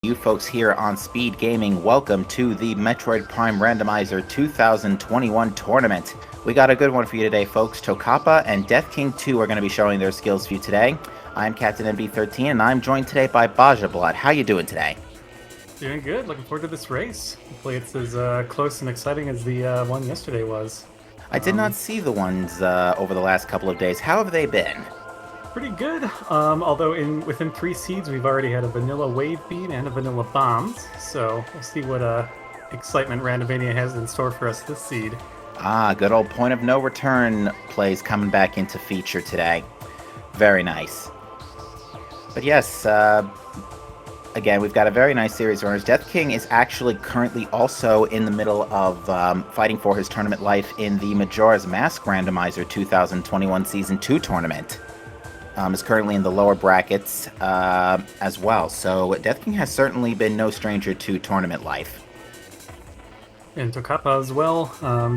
You folks here on Speed Gaming, welcome to the Metroid Prime Randomizer 2021 tournament. We got a good one for you today, folks. Tocapa and Death King 2 are going to be showing their skills for you today. I'm Captain MB13, and I'm joined today by Baja Blood. How you doing today? Doing good. Looking forward to this race. Hopefully it's as close and exciting as the one yesterday was. I did not see the ones over the last couple of days. How have they been? Pretty good. Although within 3 seeds, we've already had a vanilla wave beam and a vanilla bombs. So we'll see what excitement Randomania has in store for us this seed. Ah, good old point of no return plays coming back into feature today. Very nice. But yes, again, we've got a very nice series of runners. Death King is actually currently also in the middle of fighting for his tournament life in the Majora's Mask Randomizer 2021 Season 2 tournament. Is currently in the lower brackets as well. So Death King has certainly been no stranger to tournament life. And Tocapa as well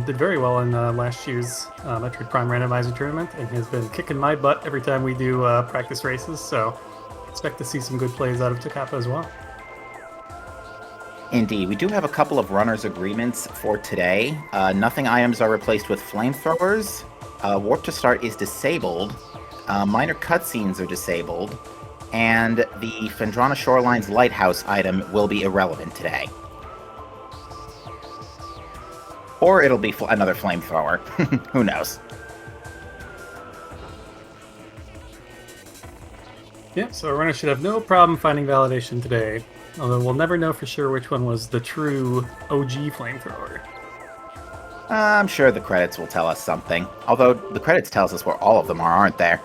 did very well in last year's Metroid Prime Randomizer tournament and has been kicking my butt every time we do practice races. So expect to see some good plays out of Tocapa as well. Indeed, we do have a couple of runners agreements for today. Nothing items are replaced with flamethrowers. Warp to start is disabled. Minor cutscenes are disabled, and the Phendrana Shoreline's Lighthouse item will be irrelevant today. Or it'll be another flamethrower. Who knows? Yeah, so our runner should have no problem finding validation today, although we'll never know for sure which one was the true OG flamethrower. I'm sure the credits will tell us something. Although the credits tells us where all of them are, aren't there?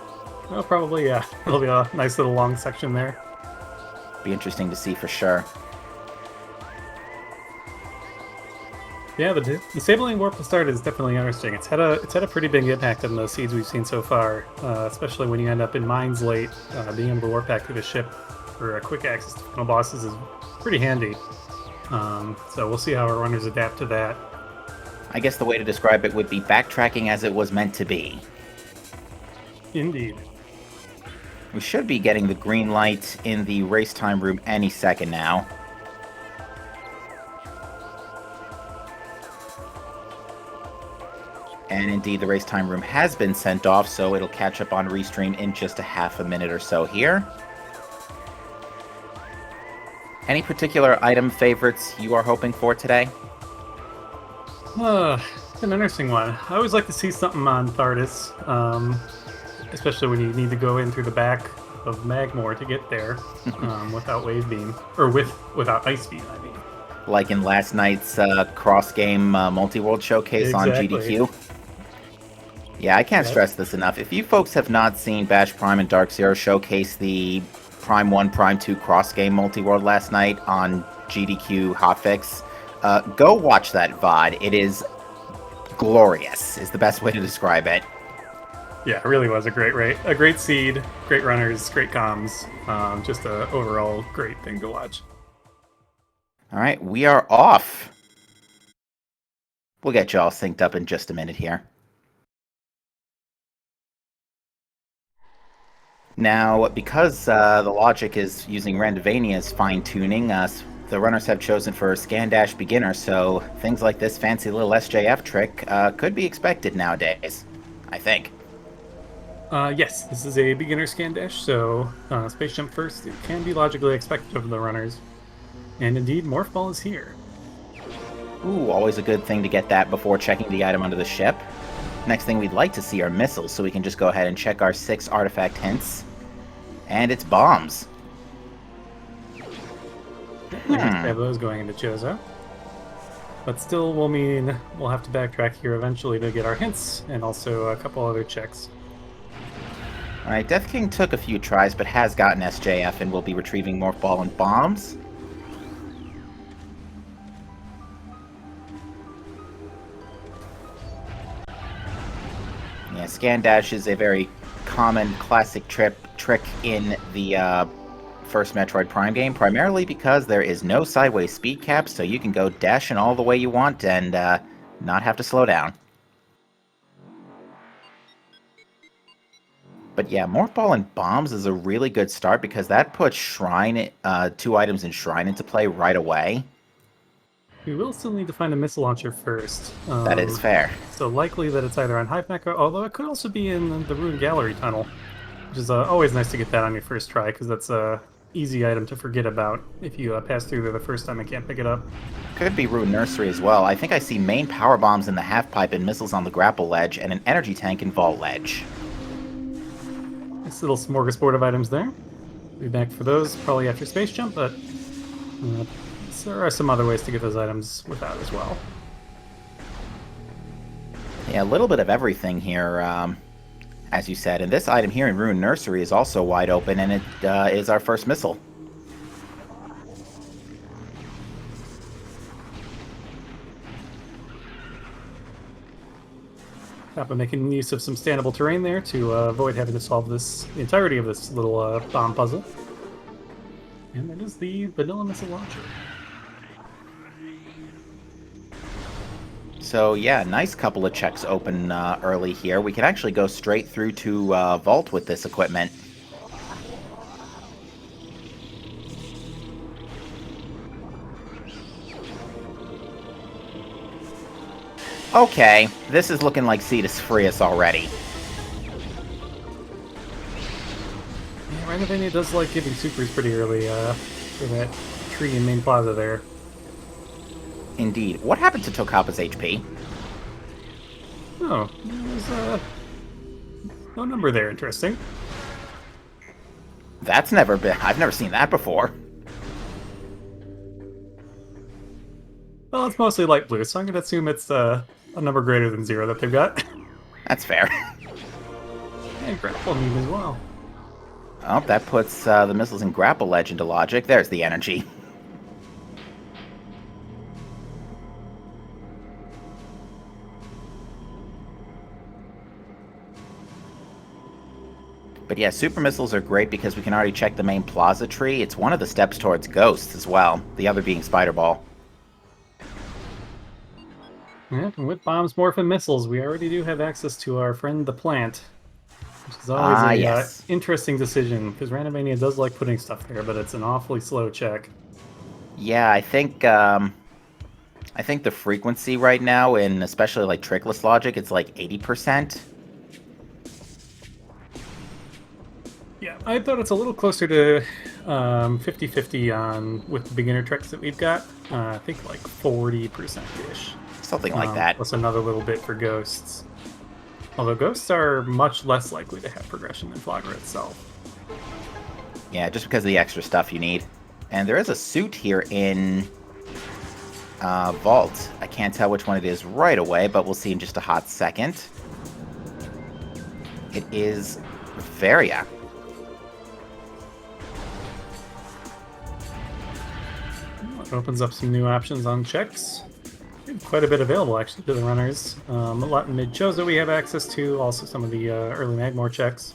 Well, probably, yeah. It'll be a nice little long section there. Be interesting to see for sure. Yeah, the disabling warp to start is definitely interesting. It's had a pretty big impact on the seeds we've seen so far, especially when you end up in mines late. Being able to warp back to the ship for a quick access to final bosses is pretty handy. So we'll see how our runners adapt to that. I guess the way to describe it would be backtracking as it was meant to be. Indeed. We should be getting the green light in the race time room any second now. And indeed, the race time room has been sent off, so it'll catch up on restream in just a half a minute or so here. Any particular item favorites you are hoping for today? It's an interesting one. I always like to see something on Thardis, especially when you need to go in through the back of Magmore to get there without Wave Beam, or without Ice Beam, I mean. Like in last night's cross-game multi-world showcase on GDQ? Yeah, I can't stress this enough. If you folks have not seen Bash Prime and Dark Zero showcase the Prime 1, Prime 2 cross-game multi-world last night on GDQ Hotfix, go watch that VOD. It is glorious, is the best way to describe it. Yeah, it really was a great rate. A great seed, great runners, great comms. Just a overall great thing to watch. All right, we are off. We'll get you all synced up in just a minute here. Now, because the logic is using Randomania's fine-tuning, the runners have chosen for Scan Dash Beginner, so things like this fancy little SJF trick could be expected nowadays, I think. Yes, this is a beginner scan dash, so space jump first. It can be logically expected of the runners. And indeed, Morph Ball is here. Ooh, always a good thing to get that before checking the item under the ship. Next thing we'd like to see are missiles, so we can just go ahead and check our 6 artifact hints. And it's bombs. We have those going into Chozo. But still will mean we'll have to backtrack here eventually to get our hints, and also a couple other checks. Alright, Death King took a few tries, but has gotten SJF and will be retrieving Morph Ball and bombs. Yeah, Scan Dash is a very common classic trick in the first Metroid Prime game, primarily because there is no sideways speed cap, so you can go dashing all the way you want and not have to slow down. But yeah, Morph Ball and Bombs is a really good start because that puts Shrine, 2 items in Shrine into play right away. We will still need to find a missile launcher first. That is fair. So likely that it's either on Hive Mech, although it could also be in the Rune Gallery tunnel, which is always nice to get that on your first try, because that's a easy item to forget about if you pass through there the first time and can't pick it up. Could be Rune Nursery as well. I think I see main power bombs in the half pipe and missiles on the grapple ledge, and an energy tank in vault ledge. Nice little smorgasbord of items there. Be back for those probably after Space Jump, but there are some other ways to get those items without as well. Yeah, a little bit of everything here, as you said. And this item here in Rune Nursery is also wide open, and it is our first missile. I've been making use of some standable terrain there to avoid having to solve the entirety of this little bomb puzzle. And that is the vanilla missile launcher. So yeah, nice couple of checks open early here. We can actually go straight through to Vault with this equipment. Okay, this is looking like Cetus Frius already. Yeah, Randomizer does like giving supers pretty early for that tree in main plaza there. Indeed. What happened to Tocapa's HP? Oh, there's no number there. Interesting. That's never been... I've never seen that before. Well, it's mostly light blue, so I'm going to assume it's a number greater than 0 that they've got. That's fair. And grapple meme as well. Oh, that puts the missiles in grapple ledge into logic. There's the energy. But yeah, super missiles are great because we can already check the main plaza tree. It's one of the steps towards ghosts as well, the other being Spider Ball. Yeah, and with bombs, morph, and missiles, we already do have access to our friend the plant, which is always a yes. interesting decision, because Randomania does like putting stuff there, but it's an awfully slow check. Yeah, I think the frequency right now, in especially like trickless logic, it's like 80%. Yeah, I thought it's a little closer to 50-50 on with the beginner tricks that we've got. I think like 40%-ish. Something like that. Plus another little bit for ghosts. Although ghosts are much less likely to have progression than Flogger itself. Yeah, just because of the extra stuff you need. And there is a suit here in Vault. I can't tell which one it is right away, but we'll see in just a hot second. It is Varia. It opens up some new options on checks. Quite a bit available actually to the runners. A lot in mid-shows that we have access to, also some of the early Magmore checks.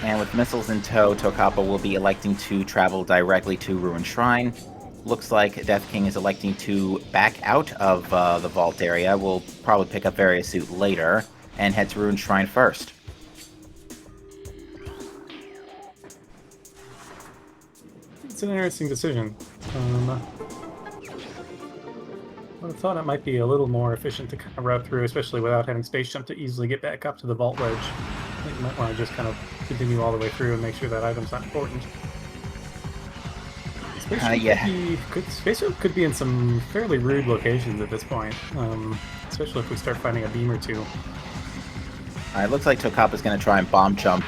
And with missiles in tow, Tocapa will be electing to travel directly to Ruined Shrine. Looks like Death King is electing to back out of the vault area. We'll probably pick up Varia Suit later and head to Ruined Shrine first. It's an interesting decision. I would have thought it might be a little more efficient to kind of route through, especially without having Space Jump to easily get back up to the vault ledge. I think you might want to just kind of continue all the way through and make sure that item's not important. Space Jump yeah. Space Jump could be in some fairly rude locations at this point, especially if we start finding a beam or two. It looks like Tocapa's going to try and bomb jump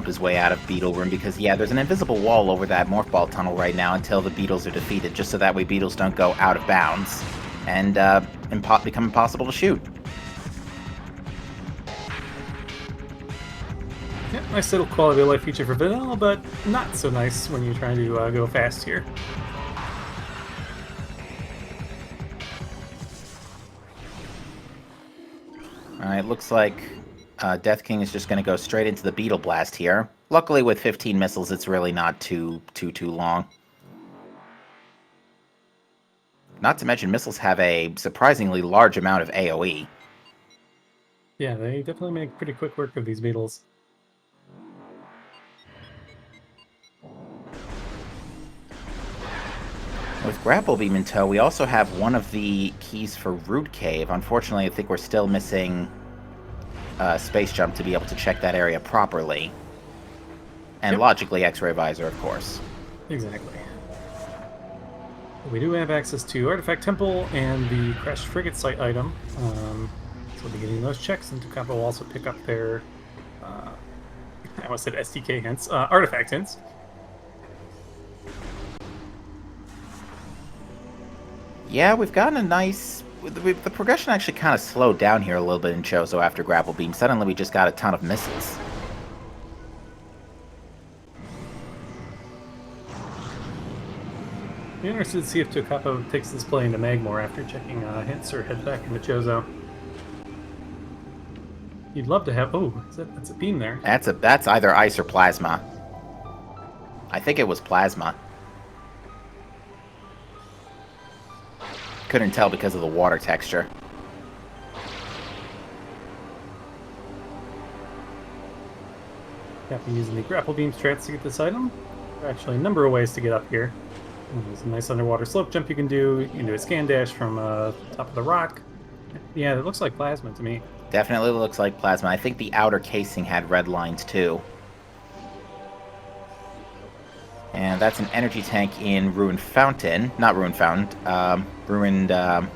his way out of Beetle Room because, yeah, there's an invisible wall over that Morph Ball tunnel right now until the Beetles are defeated, just so that way Beetles don't go out of bounds and become impossible to shoot. Yeah, nice little quality of life feature for vanilla, but not so nice when you're trying to go fast here. Alright, looks like Death King is just going to go straight into the Beetle Blast here. Luckily, with 15 missiles, it's really not too long. Not to mention, missiles have a surprisingly large amount of AoE. Yeah, they definitely make pretty quick work of these beetles. With Grapple Beam in tow, we also have one of the keys for Root Cave. Unfortunately, I think we're still missing Space Jump to be able to check that area properly. And Yep, logically, X-Ray Visor, of course. exactly. We do have access to Artifact Temple and the Crashed Frigate site item. So we'll be getting those checks, and tocapa will also pick up their, uh, I almost said SDK hints, artifact hints. Yeah, we've gotten a nice... The progression actually kind of slowed down here a little bit in Chozo after Grapple Beam. Suddenly we just got a ton of missiles. Be interested to see if tocapa takes this play into Magmore after checking hints or heads back into Chozo. You'd love to have... Oh, that's a beam there. That's either ice or plasma. I think it was plasma. Couldn't tell because of the water texture. Captain using the grapple beam strats to get this item. There are actually a number of ways to get up here. There's a nice underwater slope jump you can do. You can do a scan dash from top of the rock. Yeah, it looks like plasma to me. Definitely looks like plasma. I think the outer casing had red lines too. And that's an energy tank in Ruined Fountain. Not Ruined Fountain. Ruined... Yeah,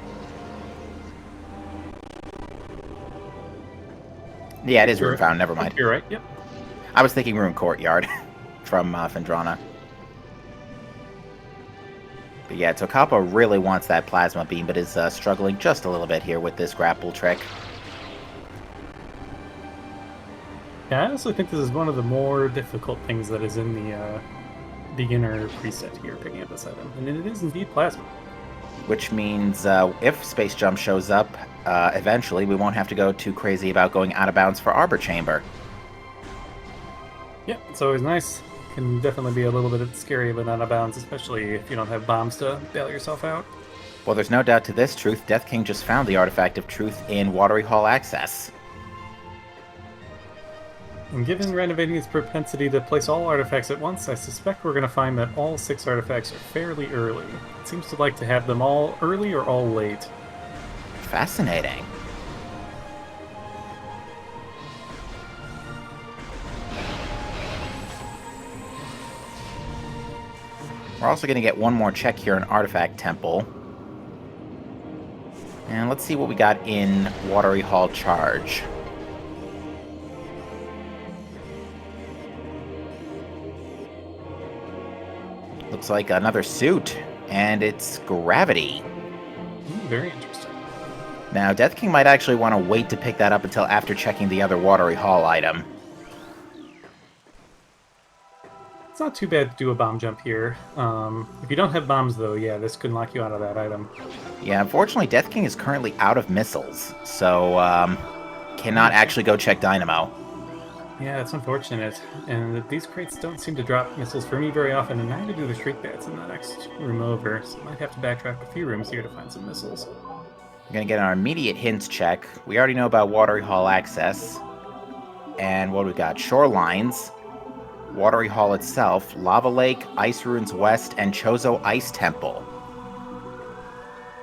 it is Ruined Fountain. Never mind. You're right, yep. I was thinking Ruined Courtyard from Phendrana. But yeah, tocapa really wants that plasma beam, but is struggling just a little bit here with this grapple trick. Yeah, I honestly think this is one of the more difficult things that is in the beginner preset here, picking up this item. And it is indeed plasma. Which means if Space Jump shows up, eventually we won't have to go too crazy about going out of bounds for Arbor Chamber. Yeah, it's always nice. Can definitely be a little bit scary of an out of bounds, especially if you don't have bombs to bail yourself out. Well, there's no doubt to this truth. Death King just found the Artifact of Truth in Watery Hall Access. And given renovating its propensity to place all artifacts at once, I suspect we're going to find that all 6 artifacts are fairly early. It seems to like to have them all early or all late. Fascinating. We're also going to get one more check here in Artifact Temple. And let's see what we got in Watery Hall Charge. Looks like another suit, and it's Gravity. Very interesting. Now, Death King might actually want to wait to pick that up until after checking the other Watery Hall item. It's not too bad to do a bomb jump here. If you don't have bombs, though, yeah, this could knock you out of that item. Yeah, unfortunately, Death King is currently out of missiles, so cannot actually go check Dynamo. Yeah, it's unfortunate. And these crates don't seem to drop missiles for me very often, and neither do the Shriek Bats in the next room over, so I might have to backtrack a few rooms here to find some missiles. We're going to get our immediate hints check. We already know about Watery Hall access. And what do we got? Shorelines, Watery Hall itself, Lava Lake, Ice Ruins West, and Chozo Ice Temple.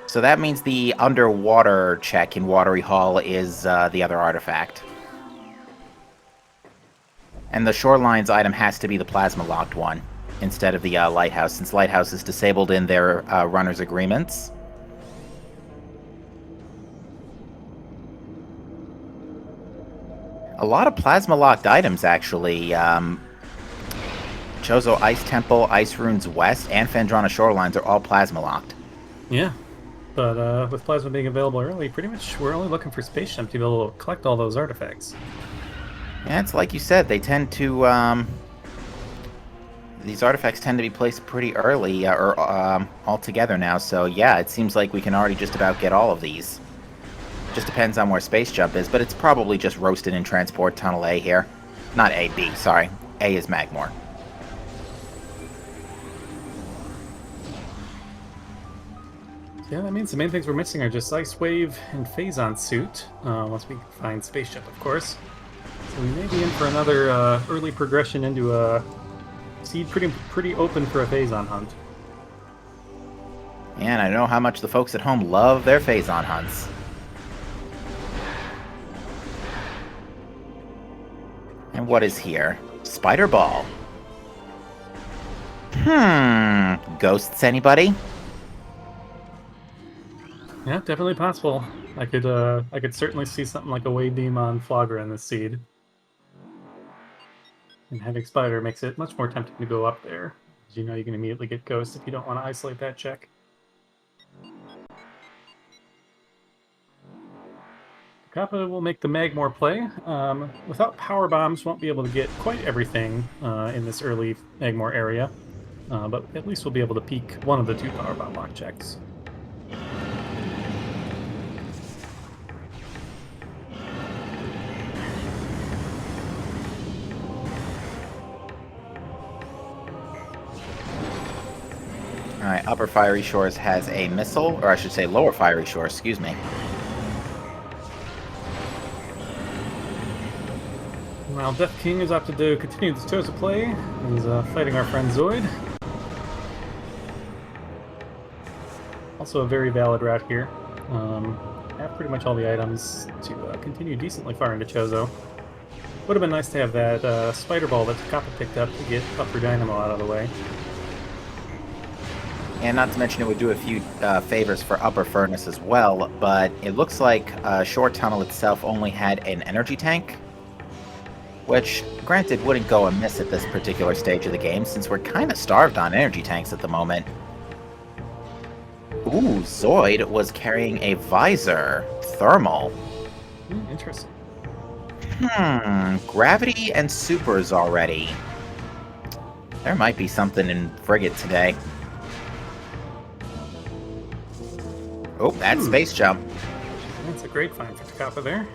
So that means the underwater check in Watery Hall is the other artifact. And the Shorelines item has to be the plasma-locked one, instead of the Lighthouse, since Lighthouse is disabled in their runner's agreements. A lot of plasma-locked items, actually. Chozo Ice Temple, Ice Ruins West, and Phendrana Shorelines are all plasma-locked. Yeah, but with plasma being available early, pretty much we're only looking for Space Jump to be able to collect all those artifacts. Yeah, it's like you said, they tend to, these artifacts tend to be placed pretty early, or all together now, so yeah, it seems like we can already just about get all of these. Just depends on where Space Jump is, but it's probably just roasted in Transport Tunnel A here. Not A, B, sorry. A is Magmore. Yeah, that means the main things we're missing are just Ice Wave and Phazon Suit, once we find Spaceship, of course. So we may be in for another early progression into a seed pretty open for a Phazon hunt. And I know how much the folks at home love their Phazon hunts. And what is here? Spider Ball. Ghosts, anybody? Yeah, definitely possible. I could certainly see something like a Wave Beam on Flogger in this seed. And having Spider makes it much more tempting to go up there. As you know, you can immediately get Ghost if you don't want to isolate that check. Kappa will make the Magmore play. Without Power Bombs, won't be able to get quite everything in this early Magmore area. But at least we'll be able to peek one of the two Power Bomb lock checks. Alright, Upper Fiery Shores has a missile, or I should say Lower Fiery Shores, excuse me. While Death King is opted to continue this Toza play, he's fighting our friend Zoid. Also a very valid route here. Have pretty much all the items to continue decently far into Chozo. Would have been nice to have that Spider Ball that Tocapa picked up to get Upper Dynamo out of the way. And not to mention it would do a few favors for Upper Furnace as well, but it looks like Shore Tunnel itself only had an energy tank, which, granted, wouldn't go amiss at this particular stage of the game, since we're kind of starved on energy tanks at the moment. Ooh, Zoid was carrying a Visor. Thermal. Interesting. Gravity and Supers already. There might be something in Frigate today. Oh, that's Space Jump. That's a great find for Tocapa there.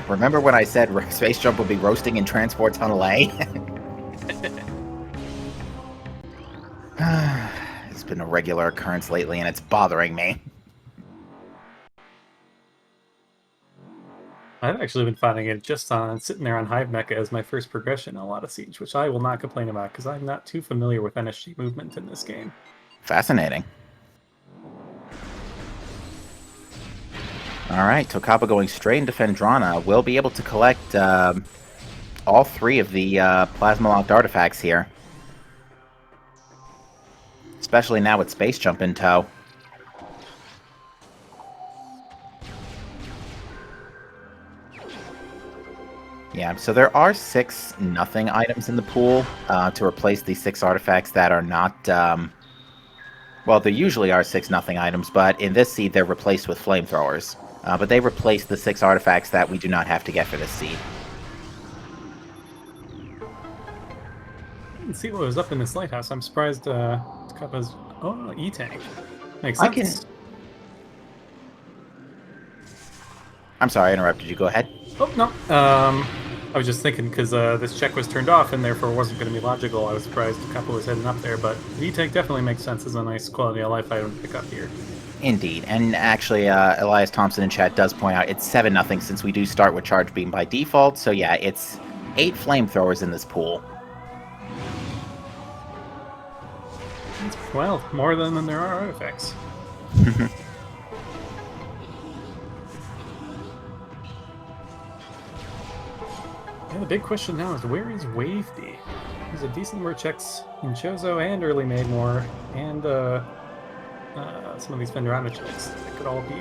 Remember when I said Space Jump would be roasting in Transport Tunnel A? It's been a regular occurrence lately, and it's bothering me. I've actually been finding it just on sitting there on Hive Mecha as my first progression in a lot of Siege, which I will not complain about because I'm not too familiar with NSG movement in this game. Fascinating. Alright, Tocapa going straight into Fendrana will be able to collect all three of the plasma-locked artifacts here. Especially now with Space Jump in tow. Yeah, so there are 6 nothing items in the pool to replace the 6 artifacts that are not... well, there usually are 6 nothing items, but in this seed they're replaced with flamethrowers. But they replace the 6 artifacts that we do not have to get for this seed. Let's see what was up in this lighthouse. I'm surprised Tocappa's... Oh, E-Tank. Makes sense. I'm sorry, I interrupted you. Go ahead. Oh, no. I was just thinking, because this check was turned off and therefore wasn't going to be logical. I was surprised Tocapa was heading up there, but the E-Tank definitely makes sense as a nice quality of life item to pick up here. Indeed, and actually, Elias Thompson in chat does point out it's 7-0 since we do start with Charge Beam by default, so yeah, it's 8 flamethrowers in this pool. Well, more than there are artifacts. Yeah, the big question now is where is Wave B? There's a decent number of checks in Chozo and early Magmore, and some of these Fendrana checks that could all be.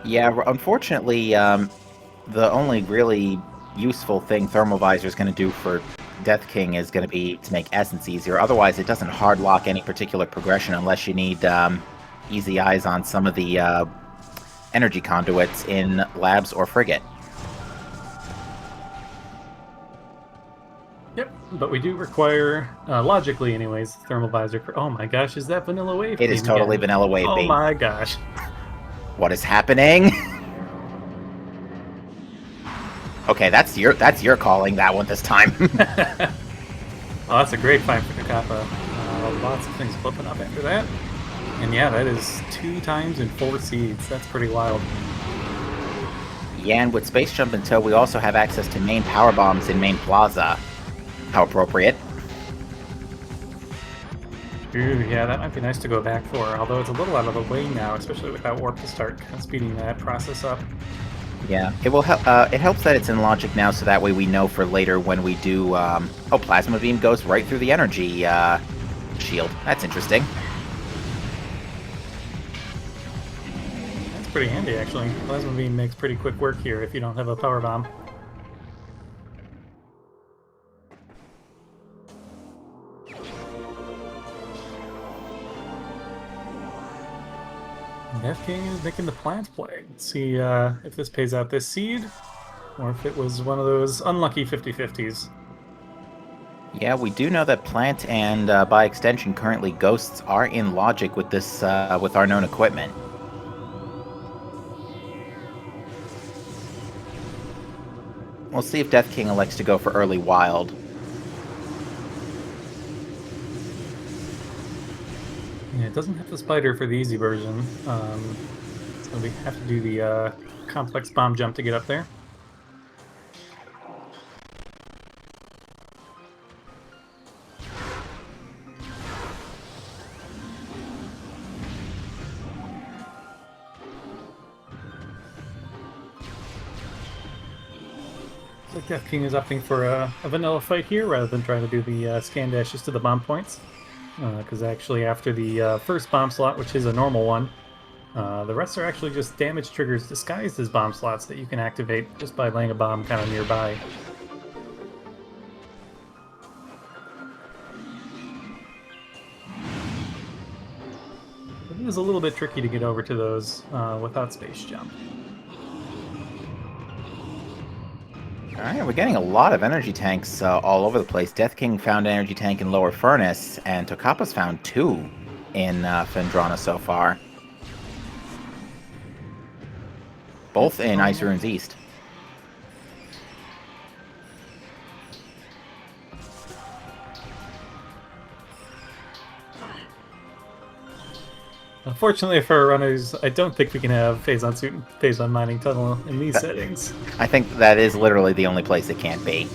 Yeah, unfortunately, the only really useful thing Thermal Visor is going to do for Death King is going to be to make Essence easier. Otherwise, it doesn't hard lock any particular progression unless you need easy eyes on some of the energy conduits in Labs or Frigate. Yep, but we do require, logically anyways, Thermal Visor for... Oh my gosh, is that Vanilla Wave It is totally again? Vanilla Wave Beam. Oh my gosh. What is happening? Okay, that's your calling that one this time. Oh, that's a great find for Tocapa. lots of things flipping up after that. And yeah, that is 2 times in 4 seeds. That's pretty wild. Yeah, and with Space Jump in tow, we also have access to main power bombs in Main Plaza. How appropriate. Ooh, yeah, that might be nice to go back for, although it's a little out of the way now, especially without warp to start, kind of speeding that process up. Yeah, it will help. It helps that it's in logic now, so that way we know for later when we do. Oh, plasma beam goes right through the energy shield. That's interesting. That's pretty handy, actually. Plasma beam makes pretty quick work here if you don't have a power bomb. Death King is making the plant play. Let's see if this pays out this seed, or if it was one of those unlucky 50-50s. Yeah, we do know that Plant and, by extension, currently Ghosts are in logic with this, with our known equipment. We'll see if Death King elects to go for early wild. Yeah, it doesn't have the spider for the easy version, so we have to do the complex bomb jump to get up there. Looks like Death King is opting for a vanilla fight here rather than trying to do the scan dashes to the bomb points. Because actually after the first bomb slot, which is a normal one, the rest are actually just damage triggers disguised as bomb slots that you can activate just by laying a bomb kind of nearby. It is a little bit tricky to get over to those without space jump. Alright, we're getting a lot of energy tanks all over the place. Death King found an energy tank in Lower Furnace, and Tocapa's found 2 in Phendrana so far. Both in Ice Ruins East. Unfortunately for our runners, I don't think we can have Phazon Suit and Phazon Mining Tunnel in these settings. I think that is literally the only place it can't be.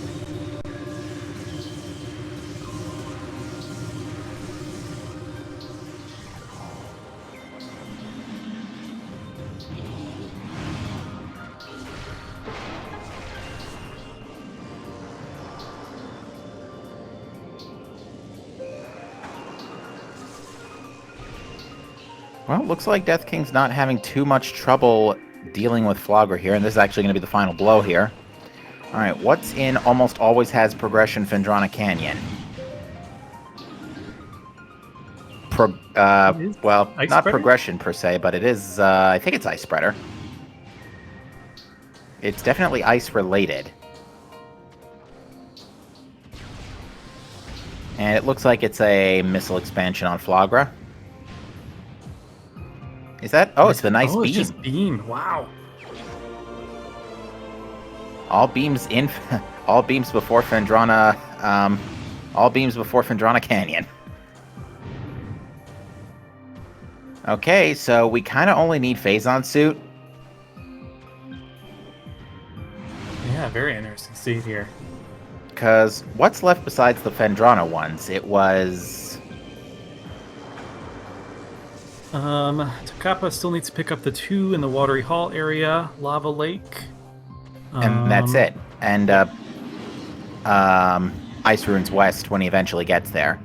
Well, it looks like Death King's not having too much trouble dealing with Flogra here, and this is actually going to be the final blow here. Alright, what's in almost always has progression Phendrana Canyon? Well, Ice not Spreader? progression per se, but it is, I think it's Ice Spreader. It's definitely ice related. And it looks like it's a missile expansion on Flogra. Is that? Oh, it's the nice beam. It's just beam. Wow. All beams in, all beams before Phendrana, all beams before Phendrana Canyon. Okay, so we kind of only need Phazon Suit. Yeah, very interesting to see here. Because what's left besides the Phendrana ones? It was... Tocapa still needs to pick up the 2 in the Watery Hall area, Lava Lake. And that's it. And, Ice Ruins West when he eventually gets there.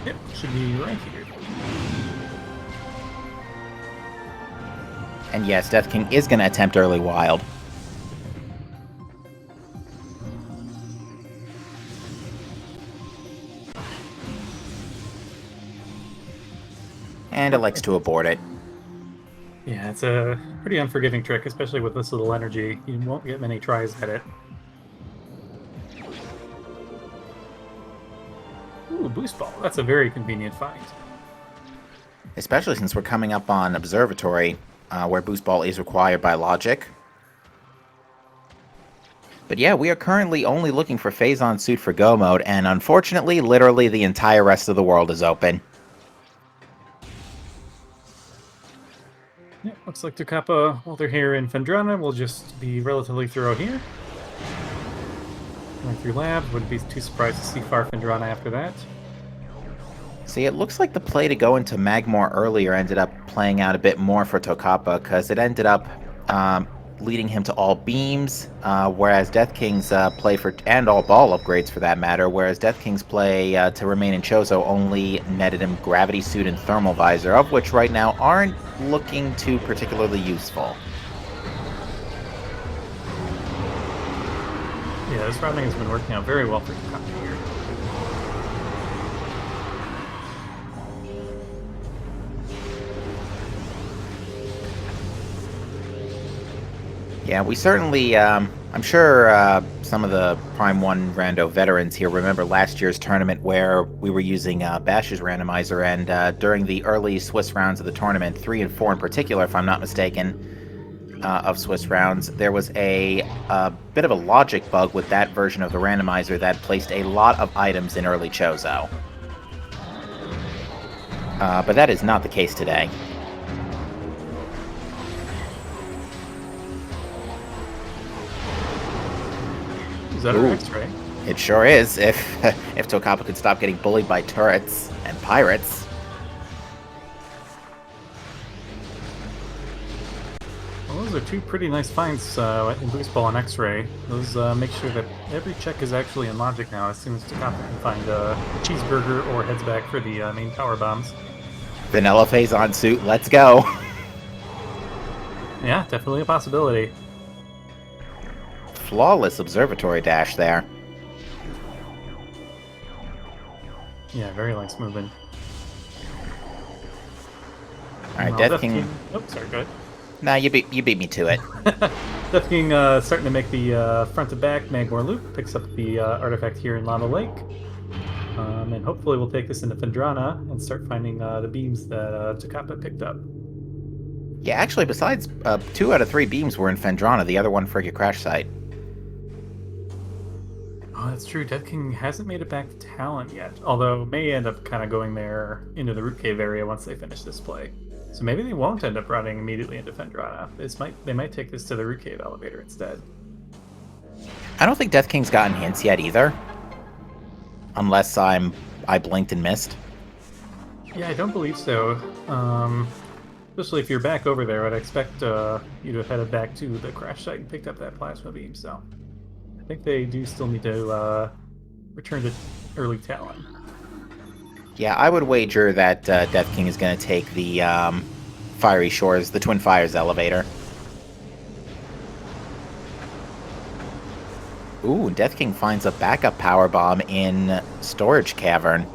Yep, should be right here. And yes, Death King is going to attempt early wild. And elects to abort it. Yeah, it's a pretty unforgiving trick, especially with this little energy. You won't get many tries at it. Ooh, Boost Ball. That's a very convenient find. Especially since we're coming up on Observatory, where Boost Ball is required by logic. But yeah, we are currently only looking for Phazon suit for Go mode, and unfortunately, literally the entire rest of the world is open. Yeah, looks like tocapa, while they're here in Phendrana, will just be relatively thorough here. Going through lab, wouldn't be too surprised to see far Phendrana after that. See, it looks like the play to go into Magmor earlier ended up playing out a bit more for Tocapa, because it ended up leading him to all beams, whereas Death King's play for, and all ball upgrades for that matter, whereas Death King's play to remain in Chozo only netted him Gravity Suit and Thermal Visor, of which right now aren't looking too particularly useful. Yeah, this routing has been working out very well for tocapa here. Yeah, we certainly, I'm sure some of the Prime 1 Rando veterans here remember last year's tournament where we were using Bash's randomizer, and during the early Swiss rounds of the tournament, 3 and 4 in particular, if I'm not mistaken, of Swiss rounds, there was a bit of a logic bug with that version of the randomizer that placed a lot of items in early Chozo. But that is not the case today. Is that an X-ray? It sure is, if Tocapa could stop getting bullied by turrets and pirates. Well, those are two pretty nice finds in Boost Ball and X-ray. Those make sure that every check is actually in logic now as soon as Tocapa can find a cheeseburger or heads back for the main power bombs. Vanilla Phazon suit, let's go! Yeah, definitely a possibility. Flawless observatory dash there. Yeah, very nice movement. Alright, Death King... Oh, sorry, go ahead. Nah, you beat me to it. Death King starting to make the front to back Magmor loop, picks up the artifact here in Lava Lake. And hopefully we'll take this into Phendrana and start finding the beams that Tocapa picked up. Yeah, actually, besides 2 out of 3 beams were in Phendrana, the other one for your crash site. Oh, that's true. Death King hasn't made it back to Talon yet, although may end up kind of going there into the Root Cave area once they finish this play. So maybe they won't end up running immediately into Phendrana. They might take this to the Root Cave elevator instead. I don't think Death King's gotten hints yet either. Unless I blinked and missed. Yeah, I don't believe so. Especially if you're back over there, I'd expect you to have headed back to the crash site and picked up that plasma beam, so... I think they do still need to return to early Talon. Yeah, I would wager that Death King is going to take the Fiery Shores, the Twin Fires elevator. Ooh, Death King finds a backup power bomb in Storage Cavern.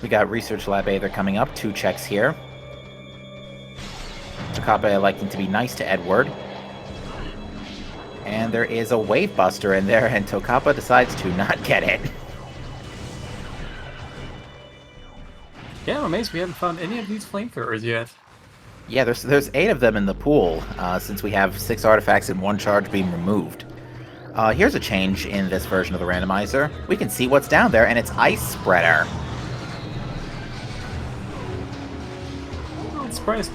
We got Research Lab Aether coming up, 2 checks here. Tocapa electing to be nice to Edward. And there is a Wave Buster in there, and Tocapa decides to not get it. Yeah, I'm amazed we haven't found any of these flamethrowers yet. Yeah, there's 8 of them in the pool, since we have 6 artifacts and 1 charge being removed. Here's a change in this version of the randomizer. We can see what's down there, and it's Ice Spreader. I'm surprised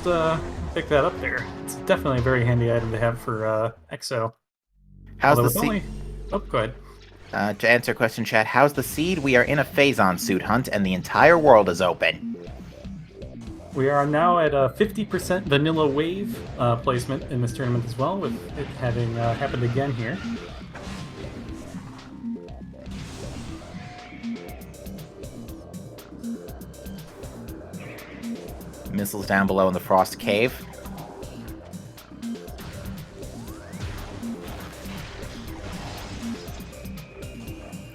pick that up there. It's definitely a very handy item to have for Exo. How's the seed? Oh, go ahead. To answer question chat, how's the seed? We are in a Phazon suit hunt, and the entire world is open. We are now at a 50% vanilla wave placement in this tournament as well, with it having happened again here. Missiles down below in the Frost Cave.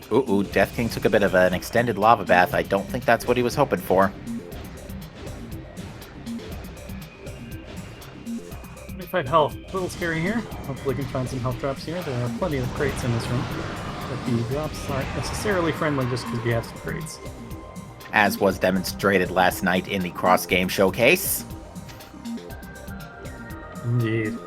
Ooh, Death King took a bit of an extended lava bath. I don't think that's what he was hoping for. 25 health. A little scary here. Hopefully we can find some health drops here. There are plenty of crates in this room. But the drops aren't necessarily friendly just because we have some crates. As was demonstrated last night in the cross-game showcase. Indeed.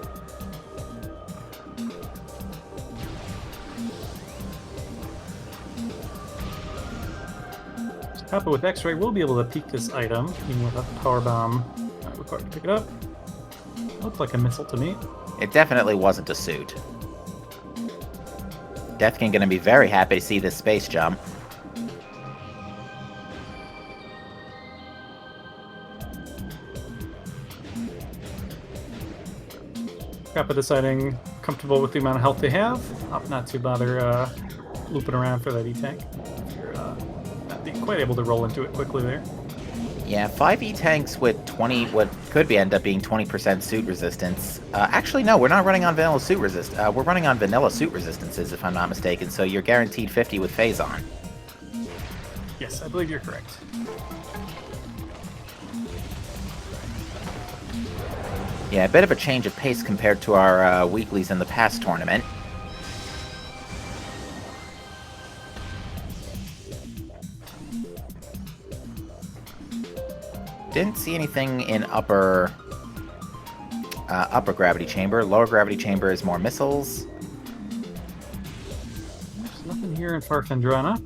Tocapa with X-Ray will be able to peek this item, even without the power bomb required to pick it up. Looked like a missile to me. It definitely wasn't a suit. Death King gonna be very happy to see this space jump. Tocapa deciding comfortable with the amount of health they have. Opt not to bother looping around for that E-Tank. If you're not being quite able to roll into it quickly there. Yeah, 5 E-Tanks with 20, what could end up being 20% suit resistance. Actually, no, we're not running on vanilla suit we're running on vanilla suit resistances, if I'm not mistaken, so you're guaranteed 50 with Phazon. Yes, I believe you're correct. Yeah, a bit of a change of pace compared to our weeklies in the past tournament. Didn't see anything in upper gravity chamber. Lower gravity chamber is more missiles. There's nothing here in Farfendrana.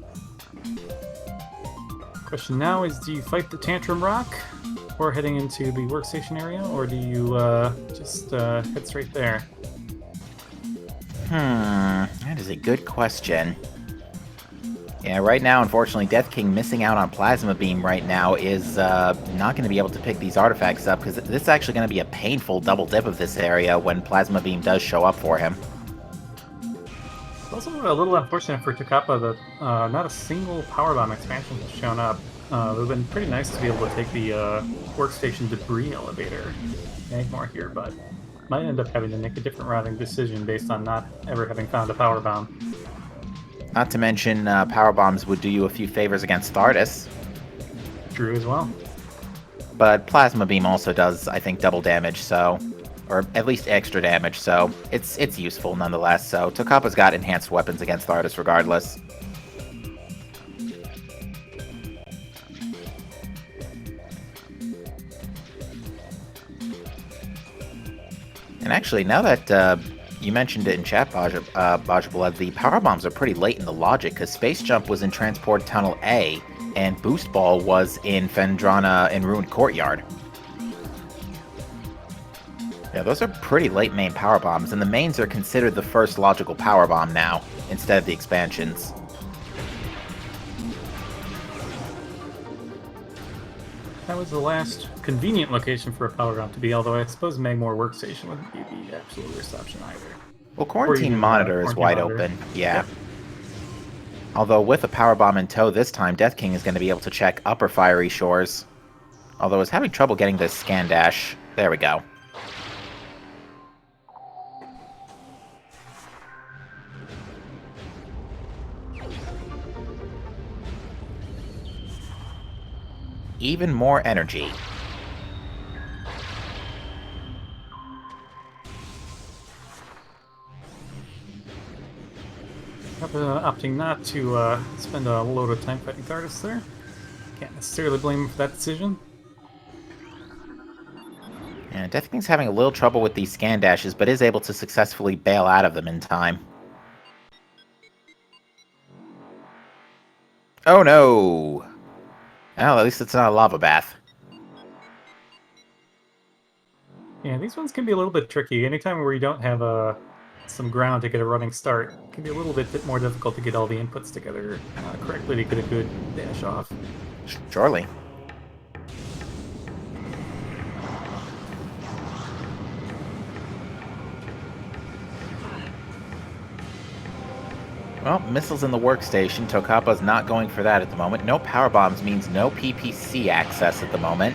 Question now is, do you fight the Tantrum Rock before heading into the workstation area, or do you just head straight there? That is a good question. Yeah, right now, unfortunately, Death King missing out on Plasma Beam right now is not going to be able to pick these artifacts up, because this is actually going to be a painful double dip of this area when Plasma Beam does show up for him. It's also a little unfortunate for Tocapa that not a single Power Bomb expansion has shown up. It would have been pretty nice to be able to take the workstation debris elevator. More here, but might end up having to make a different routing decision based on not ever having found a Power Bomb. Not to mention, Power Bombs would do you a few favors against Thardus. True as well. But Plasma Beam also does, I think, double damage, so... Or at least extra damage, so it's useful nonetheless. So Tocapa's got enhanced weapons against Thardus regardless. And actually, now that you mentioned it in chat, Bajabla, the power bombs are pretty late in the logic, because Space Jump was in Transport Tunnel A, and Boost Ball was in Fendrana in Ruined Courtyard. Yeah, those are pretty late main power bombs, and the mains are considered the first logical power bomb now, instead of the expansions. That was the last convenient location for a power bomb to be, although I suppose Magmore Workstation wouldn't be the absolute worst option either. Well, Quarantine Monitor is wide open, yeah. Yep. Although with a power bomb in tow this time, Death King is going to be able to check upper Fiery Shores. Although I was having trouble getting this scan dash. There we go. Even more energy. Opting not to spend a load of time fighting Thardus there. Can't necessarily blame him for that decision. Yeah, Death King's having a little trouble with these scan dashes, but is able to successfully bail out of them in time. Oh no! Well, at least it's not a lava bath. Yeah, these ones can be a little bit tricky. Anytime where you don't have some ground to get a running start, it can be a little bit more difficult to get all the inputs together correctly to get a good dash off. Surely. Well, missiles in the workstation. Tocapa's not going for that at the moment. No power bombs means no PPC access at the moment.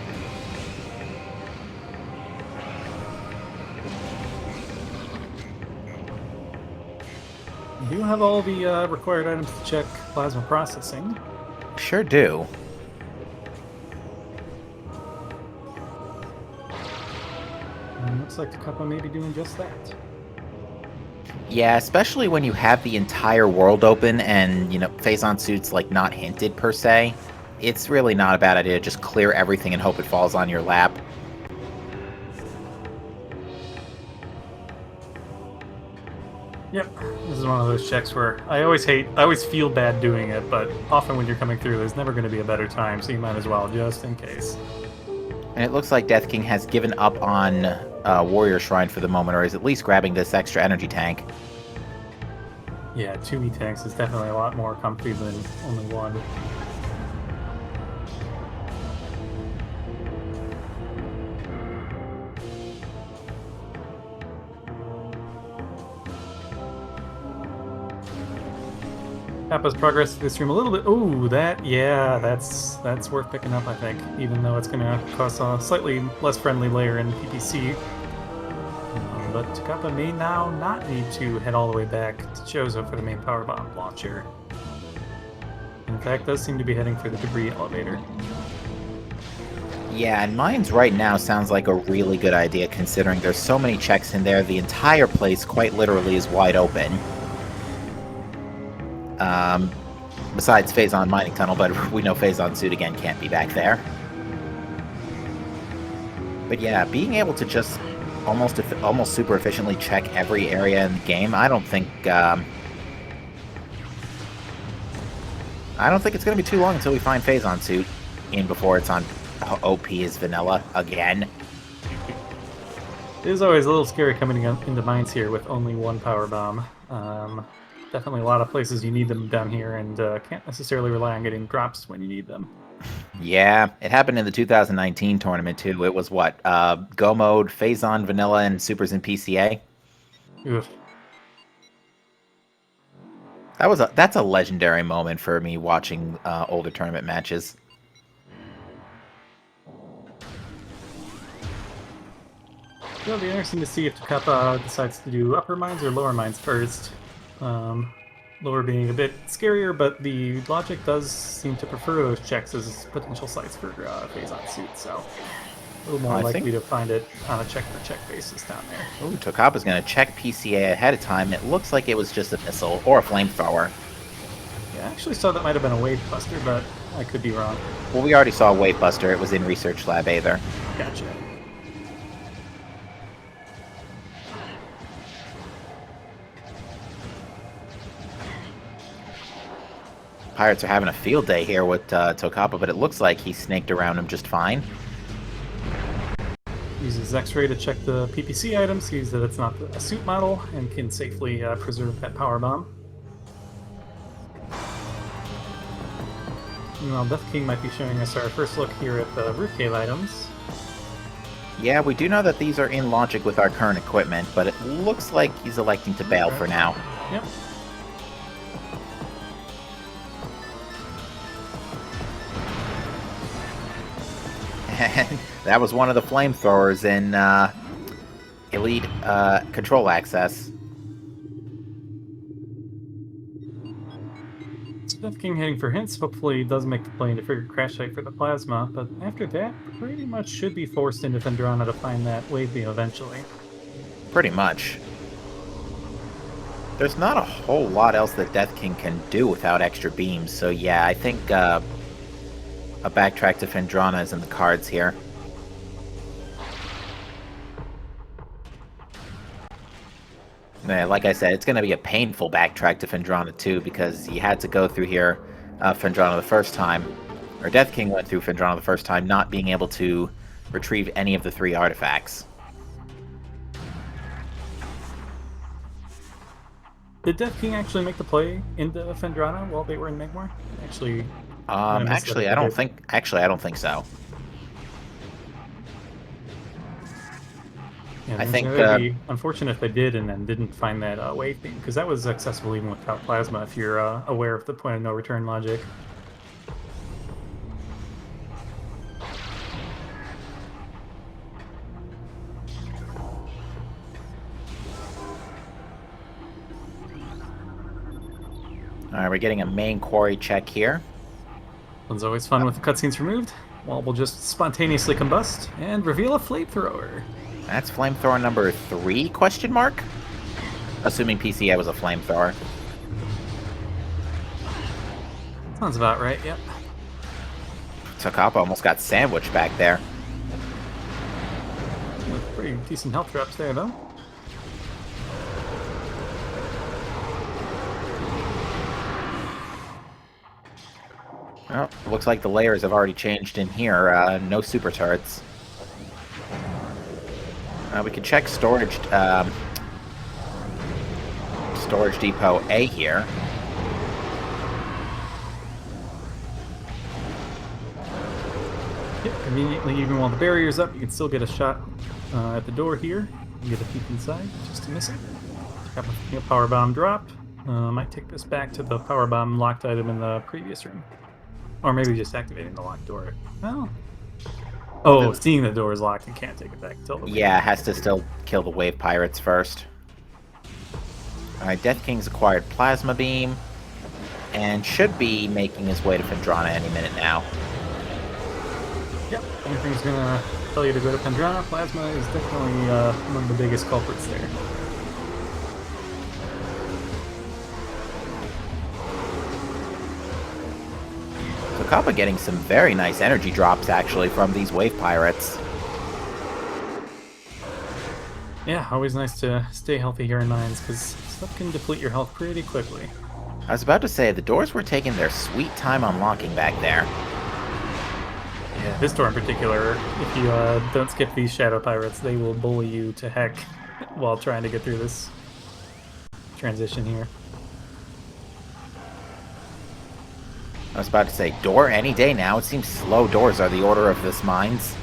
You do have all the required items to check plasma processing. Sure do. And looks like Tocapa may be doing just that. Yeah, especially when you have the entire world open and, you know, Phazon suits, like, not hinted per se. It's really not a bad idea to just clear everything and hope it falls on your lap. Yep, this is one of those checks where I always feel bad doing it, but often when you're coming through, there's never going to be a better time, so you might as well, just in case. And it looks like Death King has given up on Warrior Shrine for the moment, or is at least grabbing this extra energy tank. Yeah, 2 E-tanks is definitely a lot more comfy than only one. Kappa's progress through the stream a little bit. Ooh, that's worth picking up, I think, even though it's going to cost a slightly less friendly layer in PPC. But tocapa may now not need to head all the way back to Chozo for the main power bomb launcher. In fact, does seem to be heading for the debris elevator. Yeah, and mines right now sounds like a really good idea considering there's so many checks in there. The entire place quite literally is wide open. Besides Phazon Mining Tunnel, but we know Phazon Suit again can't be back there. But yeah, being able to just almost super efficiently check every area in the game, I don't think it's going to be too long until we find Phazon Suit in before it's on OP as vanilla again. It is always a little scary coming into mines here with only one power bomb. Definitely a lot of places you need them down here, and can't necessarily rely on getting drops when you need them. Yeah, it happened in the 2019 tournament too. It was what? Go Mode, Phazon, Vanilla, and Supers and PCA. Oof. That's a legendary moment for me watching older tournament matches. It'll be interesting to see if tocapa decides to do upper mines or lower mines first. Lower being a bit scarier, but the logic does seem to prefer those checks as potential sites for Phazon Suit, so a little more likely to find it on a check-for-check basis down there. Ooh, tocapa's going to check PCA ahead of time. It looks like it was just a missile or a flamethrower. Yeah, I actually saw that might have been a Wave Buster, but I could be wrong. Well, we already saw Wave Buster. It was in Research Lab Aether. Gotcha. Pirates are having a field day here with tocapa, but it looks like he snaked around him just fine. Uses X-ray to check the PPC item, sees that it's not a suit model, and can safely preserve that power bomb. Meanwhile, Death King might be showing us our first look here at the roof cave items. Yeah, we do know that these are in logic with our current equipment, but it looks like he's electing to bail for now. Yep. And that was one of the flamethrowers in Elite Control Access. Death King heading for hints. Hopefully he does make the play into figure crash site for the plasma, but after that, pretty much should be forced into Phendrana to find that wave beam eventually. Pretty much. There's not a whole lot else that Death King can do without extra beams, so yeah, I think a backtrack to Phendrana is in the cards here. Yeah, like I said, it's going to be a painful backtrack to Phendrana too, because he had to go through here Phendrana the first time, or Death King went through Phendrana the first time, not being able to retrieve any of the 3 artifacts. Did Death King actually make the play into Phendrana while they were in Magmar? Actually, I don't think so. Yeah, I think it would be unfortunate if they did and then didn't find that wave beam, because that was accessible even without plasma if you're aware of the point of no return logic. Alright, we're getting a main quarry check here. It's always fun with the cutscenes removed. Wall will just spontaneously combust and reveal a flamethrower. That's flamethrower number 3, question mark? Assuming PCA was a flamethrower. Sounds about right, yep. Tocapa almost got sandwiched back there. With pretty decent health drops there, though. Well, looks like the layers have already changed in here. No super turrets. We can check storage depot A here. Yep, conveniently, even while the barrier's up, you can still get a shot at the door here. You get a peek inside, just to miss it. Got a power bomb drop. Might take this back to the power bomb locked item in the previous room. Or maybe just activating the locked door. Oh. Oh, seeing the door is locked and can't take it back until the Yeah, has to still kill the wave pirates first. Alright, Death King's acquired Plasma Beam. And should be making his way to Phendrana any minute now. Yep, anything's gonna tell you to go to Phendrana. Plasma is definitely one of the biggest culprits there. Tocapa getting some very nice energy drops, actually, from these wave pirates. Yeah, always nice to stay healthy here in mines, because stuff can deplete your health pretty quickly. I was about to say, the doors were taking their sweet time unlocking back there. Yeah, this door in particular, if you don't skip these shadow pirates, they will bully you to heck while trying to get through this transition here. I was about to say, door any day now. It seems slow doors are the order of this mines.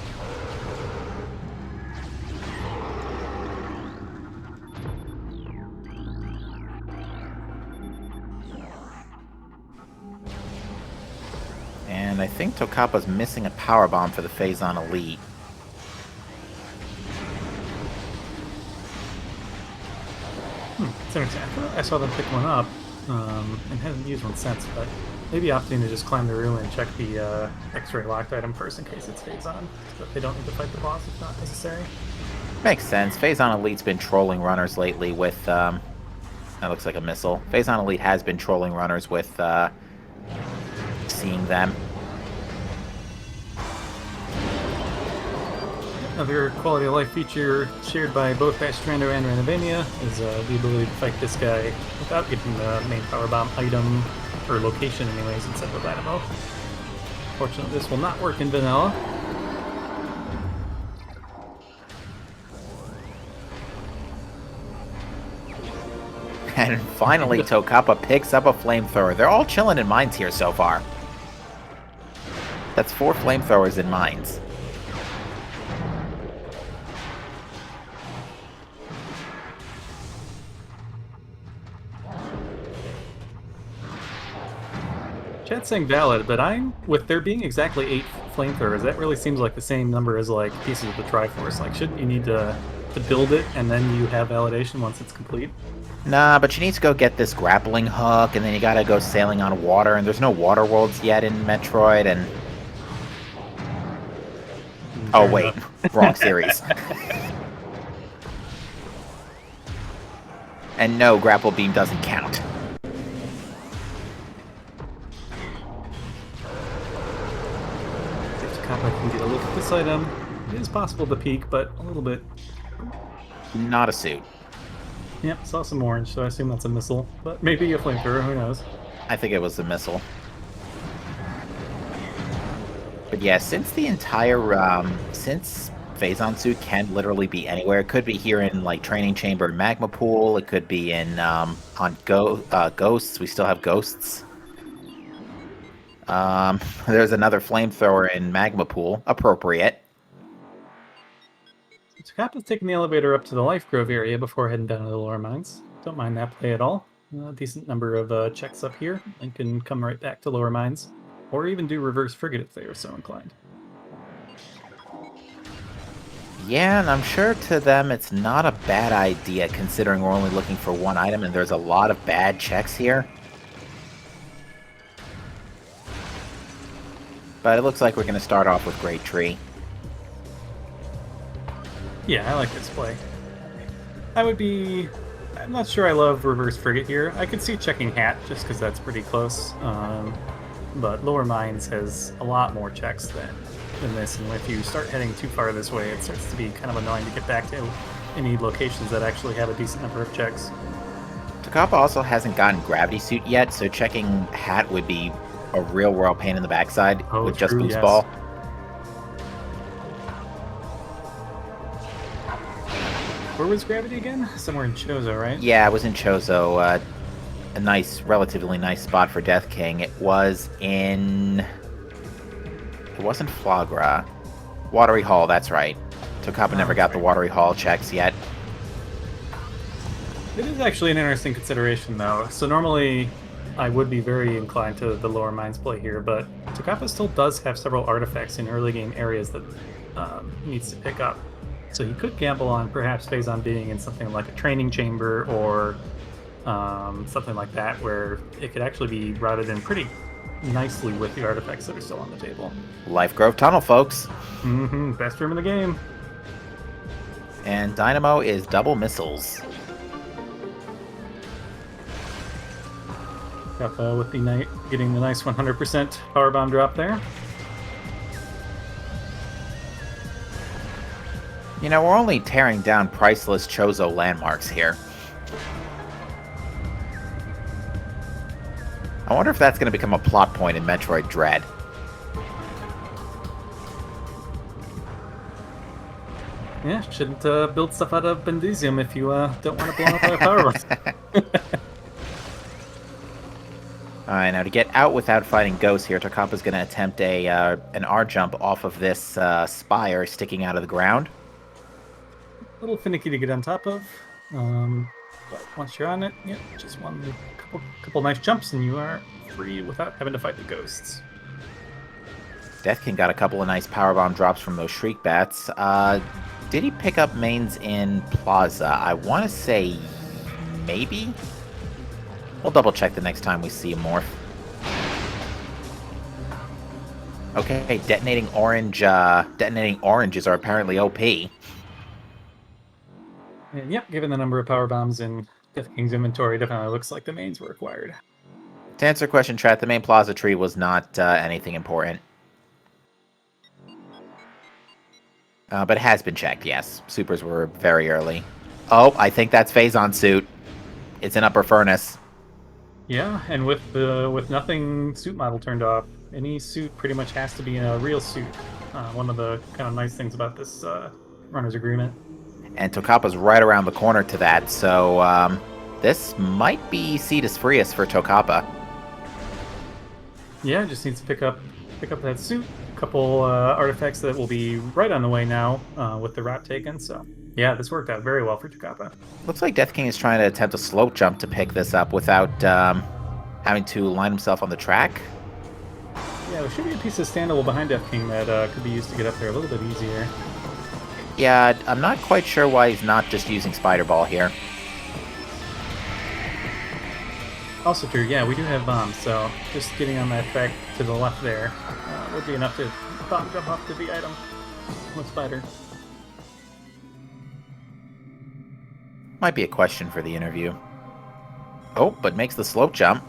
And I think Tocapa's missing a power bomb for the Phazon Elite. It's interesting. I saw them pick one up and haven't used one since, but maybe opting to just climb the ruin and check the X-ray locked item first in case it stays on, so that they don't need to fight the boss if not necessary. Makes sense. Phazon Elite's been trolling runners lately with, that looks like a missile. Phazon Elite has been trolling runners with, seeing them. Another quality of life feature shared by both Rando and Randomania is the ability to fight this guy without getting the main power bomb item, or location anyways, instead of Dynamo. Fortunately, this will not work in vanilla. And finally, Tocapa picks up a flamethrower. They're all chilling in mines here so far. That's 4 flamethrowers in mines. Chat's saying valid, but with there being exactly 8 flamethrowers, that really seems like the same number as like pieces of the Triforce. Like, shouldn't you need to build it and then you have validation once it's complete? Nah, but you need to go get this grappling hook, and then you gotta go sailing on water, and there's no water worlds yet in Metroid, and... Oh, wait. Wrong series. And no, grapple beam doesn't count. I can get a look at this item. It is possible to peek, but a little bit. Not a suit. Yep, saw some orange, so I assume that's a missile. But maybe a flamethrower, who knows? I think it was the missile. But yeah, since the entire, since Phazon suit can literally be anywhere, it could be here in, like, Training Chamber and Magma Pool, it could be in, on Ghosts, we still have Ghosts. There's another flamethrower in Magma Pool, appropriate. Tocapa's taking the elevator up to the Life Grove area before heading down to the lower mines. Don't mind that play at all. A decent number of checks up here, and can come right back to lower mines, or even do reverse frigate if they are so inclined. Yeah, and I'm sure to them it's not a bad idea, considering we're only looking for one item and there's a lot of bad checks here. But it looks like we're going to start off with Great Tree. Yeah, I like this play. I'm not sure I love reverse frigate here. I could see checking Hat, just because that's pretty close. But lower mines has a lot more checks than this, and if you start heading too far this way, it starts to be kind of annoying to get back to any locations that actually have a decent number of checks. Tocapa also hasn't gotten Gravity Suit yet, so checking Hat would be a real world pain in the backside with just true, boost yes. ball. Where was Gravity again? Somewhere in Chozo, right? Yeah, it was in Chozo. A nice, relatively nice spot for Death King. It was in... It wasn't Flagra. Watery Hall, that's right. Tocapa never got the Watery Hall checks yet. It is actually an interesting consideration, though. So normally, I would be very inclined to the lower mines play here, but Tocapa still does have several artifacts in early game areas that he needs to pick up. So he could gamble on perhaps Phazon being in something like a training chamber or something like that, where it could actually be routed in pretty nicely with the artifacts that are still on the table. Life Grove Tunnel, folks. Best room in the game. And Dynamo is double missiles. With the knight getting the nice 100% power bomb drop there. You know, we're only tearing down priceless Chozo landmarks here. I wonder if that's going to become a plot point in Metroid Dread. Yeah, shouldn't build stuff out of Bendusium if you don't want to blow up our power bombs. Alright, now to get out without fighting ghosts here, Tocapa's going to attempt an R jump off of this spire sticking out of the ground. A little finicky to get on top of, but once you're on it, yeah, just one couple nice jumps and you are free without having to fight the ghosts. Death King got a couple of nice powerbomb drops from those Shriek Bats. Did he pick up mains in Plaza? I want to say maybe? We'll double check the next time we see a morph. Okay, detonating oranges are apparently OP. And yep, given the number of power bombs in Death King's inventory, definitely looks like the mains were acquired. To answer your question, Chat, the main Plaza tree was not anything important. But it has been checked, yes. Supers were very early. Oh, I think that's Phazon suit. It's an upper furnace. Yeah, and with nothing suit model turned off, any suit pretty much has to be a real suit. One of the kind of nice things about this runner's agreement. And Tocapa's right around the corner to that, so this might be Cetus Frius for Tocapa. Yeah, just needs to pick up that suit. A couple artifacts that will be right on the way now with the route taken. So yeah, this worked out very well for Tocapa. Looks like Death King is trying to attempt a slope jump to pick this up without having to line himself on the track. Yeah, there should be a piece of standable behind Death King that could be used to get up there a little bit easier. Yeah, I'm not quite sure why he's not just using Spider Ball here. Also true, yeah, we do have bombs, so just getting on that track to the left there would be enough to bomb jump up to the item with Spider. Might be a question for the interview. Oh, but makes the slope jump.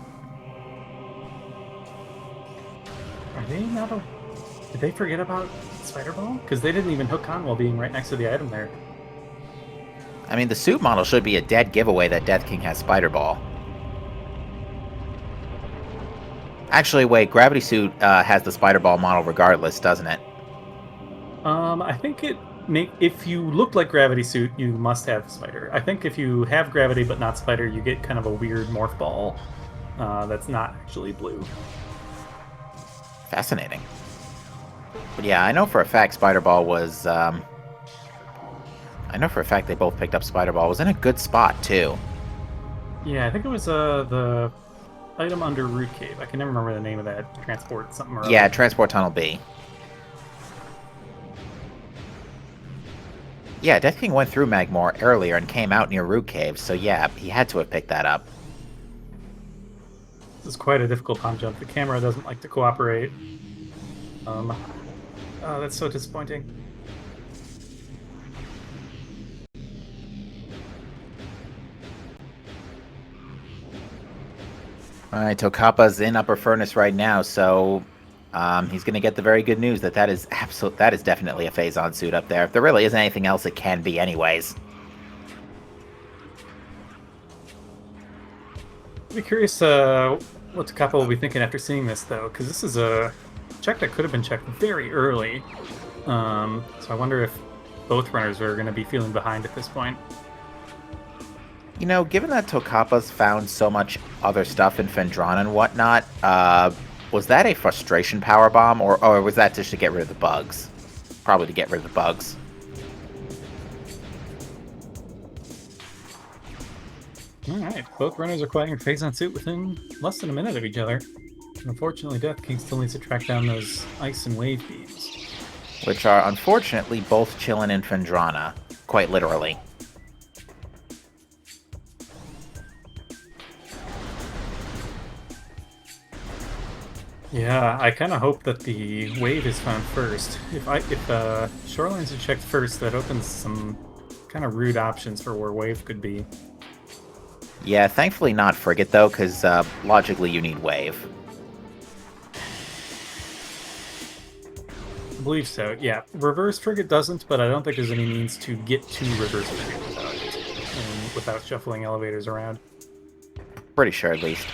Are they not Did they forget about Spider Ball? Because they didn't even hook on while being right next to the item there. I mean, the suit model should be a dead giveaway that Death King has Spider Ball. Actually, wait, Gravity Suit has the Spider Ball model regardless, doesn't it? I think if you look like Gravity Suit, you must have Spider. I think if you have Gravity but not Spider, you get kind of a weird morph ball that's not actually blue. Fascinating. But yeah, I know for a fact Spider Ball was... I know for a fact they both picked up Spider Ball. It was in a good spot, too. Yeah, I think it was the item under Root Cave. I can never remember the name of that. Transport something or other. Yeah, Transport Tunnel B. Yeah, Death King went through Magmore earlier and came out near Root Cave, so yeah, he had to have picked that up. This is quite a difficult bomb jump. The camera doesn't like to cooperate. Oh, that's so disappointing. Alright, Tocapa's in Upper Furnace right now, so he's going to get the very good news that is definitely a Phazon suit up there. If there really isn't anything else, it can be anyways. I'd be curious what tocapa will be thinking after seeing this, though, because this is a check that could have been checked very early. So I wonder if both runners are going to be feeling behind at this point. You know, given that Tocapa's found so much other stuff in Fendrana and whatnot, was that a frustration power bomb, or was that just to get rid of the bugs? Probably to get rid of the bugs. Alright, both runners are acquiring phase on suit within less than a minute of each other. Unfortunately, Death King still needs to track down those ice and wave beams. Which are, unfortunately, both chillin' in Fendrana. Quite literally. Yeah, I kind of hope that the wave is found first. If shorelines are checked first, that opens some kind of rude options for where wave could be. Yeah, thankfully not Frigate, though, because logically you need wave. I believe so, yeah. Reverse frigate doesn't, but I don't think there's any means to get to reverse frigate without it, and without shuffling elevators around. Pretty sure, at least.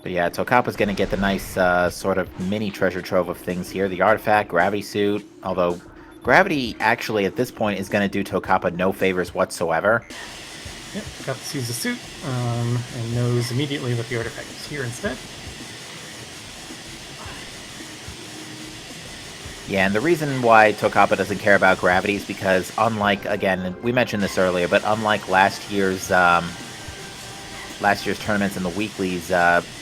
But yeah, Tocapa's going to get the nice sort of mini treasure trove of things here. The artifact, gravity suit, although gravity actually at this point is going to do Tocapa no favors whatsoever. Yep, Tocapa sees the suit, and knows immediately that the artifact is here instead. Yeah, and the reason why Tocapa doesn't care about gravity is because, unlike, again, we mentioned this earlier, but unlike last year's tournaments and the weeklies,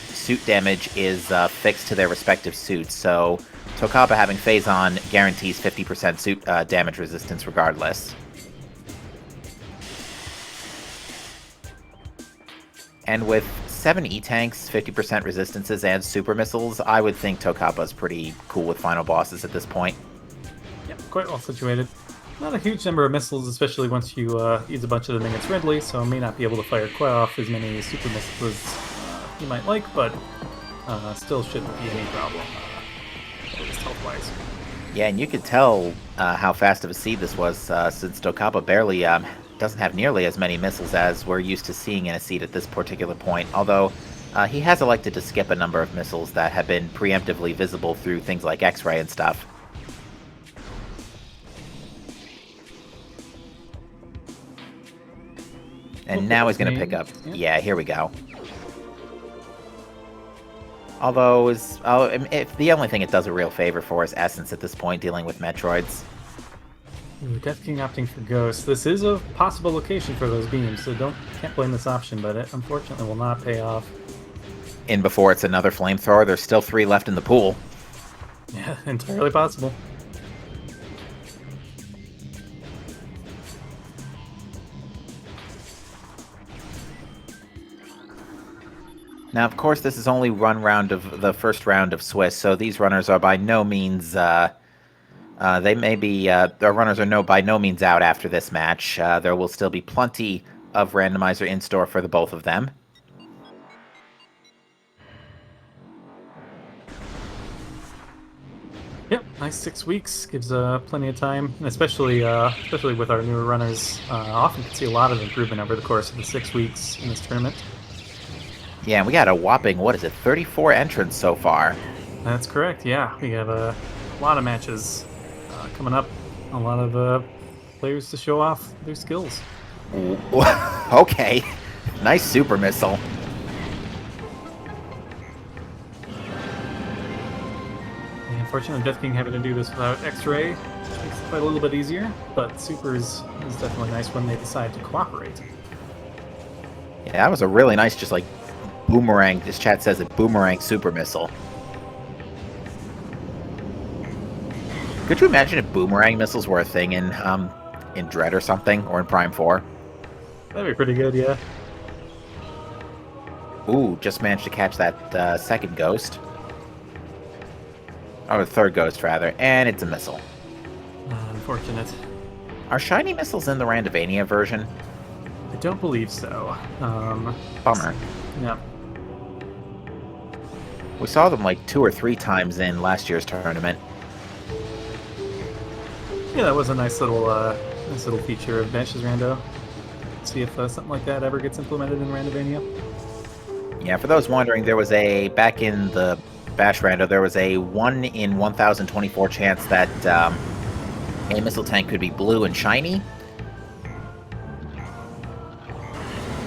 suit damage is fixed to their respective suits, so Tocapa having phase on guarantees 50% suit damage resistance regardless. And with 7 E-Tanks, 50% resistances, and super missiles, I would think Tocapa's pretty cool with final bosses at this point. Yep, quite well situated. Not a huge number of missiles, especially once you use a bunch of them against Ridley, so may not be able to fire quite off as many super missiles as you might like, but still shouldn't be any problem, at least health-wise. Yeah, and you could tell how fast of a seed this was, since Tocapa barely doesn't have nearly as many missiles as we're used to seeing in a seed at this particular point, although he has elected to skip a number of missiles that have been preemptively visible through things like X-ray and stuff. And now he's going to pick up... Yeah, here we go. Although, if the only thing it does a real favor for is Essence at this point, dealing with Metroids. Death King opting for Ghost. This is a possible location for those beams, so can't blame this option, but it unfortunately will not pay off. In before it's another flamethrower, there's still 3 left in the pool. Yeah, entirely possible. Now, of course, this is only the first round of Swiss, so these runners are by no means... Their runners are by no means out after this match. There will still be plenty of Randomizer in store for the both of them. Yep, nice 6 weeks gives plenty of time, and especially with our newer runners, often can see a lot of improvement over the course of the 6 weeks in this tournament. Yeah, and we got a whopping 34 entrants so far. That's correct. Yeah, we have a lot of matches coming up, a lot of players to show off their skills. Okay, nice super missile. Unfortunately, Death King having to do this without X-ray makes it quite a little bit easier, but super is definitely nice when they decide to cooperate. Yeah, that was a really nice, just like boomerang. This chat says it, boomerang super missile. Could you imagine if boomerang missiles were a thing in Dread or something, or in Prime 4? That'd be pretty good, yeah. Ooh, just managed to catch that second ghost. Or the third ghost, rather, and it's a missile. Unfortunate. Are shiny missiles in the Randovania version? I don't believe so. Bummer. Yeah. We saw them like 2 or 3 times in last year's tournament. Yeah, that was a nice little feature of Bansh's Rando. See if something like that ever gets implemented in Randomania. Yeah, for those wondering, there was back in the Bash Rando, there was a 1 in 1024 chance that a missile tank could be blue and shiny.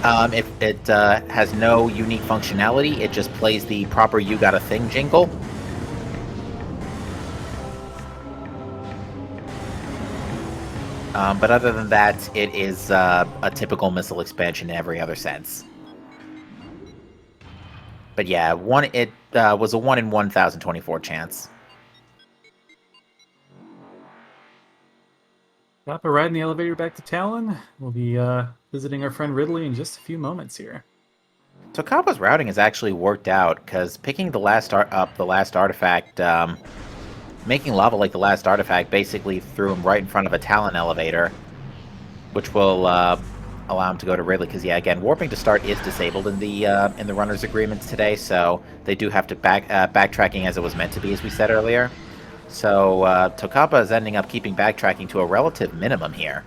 If it has no unique functionality, it just plays the proper "You Got a Thing" jingle. But other than that, it is a typical missile expansion in every other sense. But yeah, it was a 1 in 1024 chance. Stop a ride in the elevator back to Talon. We'll be visiting our friend Ridley in just a few moments here. Tocapa's routing has actually worked out, because picking the last artifact, making Lava Lake the last artifact basically threw him right in front of a Talon elevator, which will allow him to go to Ridley, because yeah, again, warping to start is disabled in the runner's agreements today, so they do have to backtracking as it was meant to be, as we said earlier. So Tocapa is ending up keeping backtracking to a relative minimum here.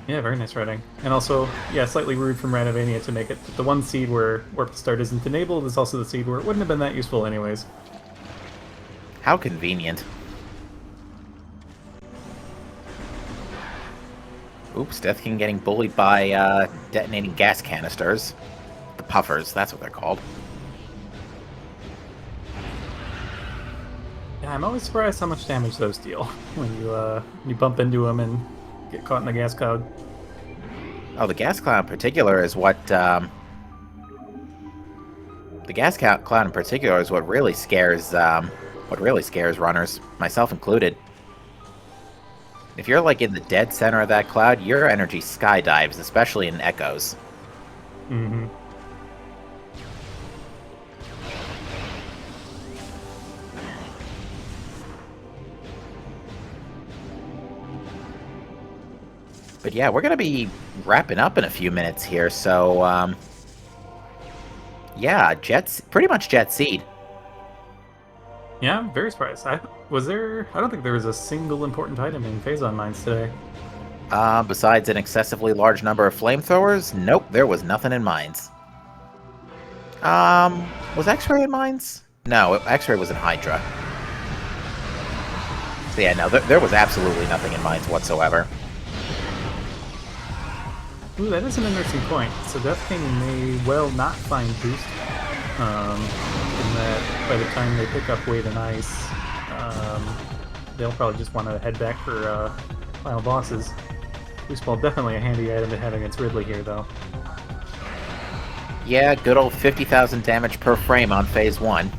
Yeah, very nice routing. And also, yeah, slightly rude from Randomania to make it the one seed where warp to start isn't enabled is also the seed where it wouldn't have been that useful anyways. How convenient. Oops, Death King getting bullied by detonating gas canisters. The puffers, that's what they're called. Yeah, I'm always surprised how much damage those deal when you bump into them and get caught in the gas cloud. Oh, the gas cloud in particular is what the gas cloud in particular is what really scares runners, myself included. If you're like in the dead center of that cloud, your energy skydives, especially in echoes. Mm-hmm. But yeah, we're going to be wrapping up in a few minutes here, so, yeah, pretty much Jet Seed. Yeah, I'm very surprised. I don't think there was a single important item in Phazon Mines today. Besides an excessively large number of flamethrowers, nope, there was nothing in Mines. Was X-Ray in Mines? No, X-Ray was in Hydra. So yeah, no, there was absolutely nothing in Mines whatsoever. Ooh, that is an interesting point. So Death King may well not find Boost. In that by the time they pick up Weight and Ice, they'll probably just want to head back for final bosses. Boost Ball definitely a handy item to have against Ridley here, though. Yeah, good old 50,000 damage per frame on Phase 1.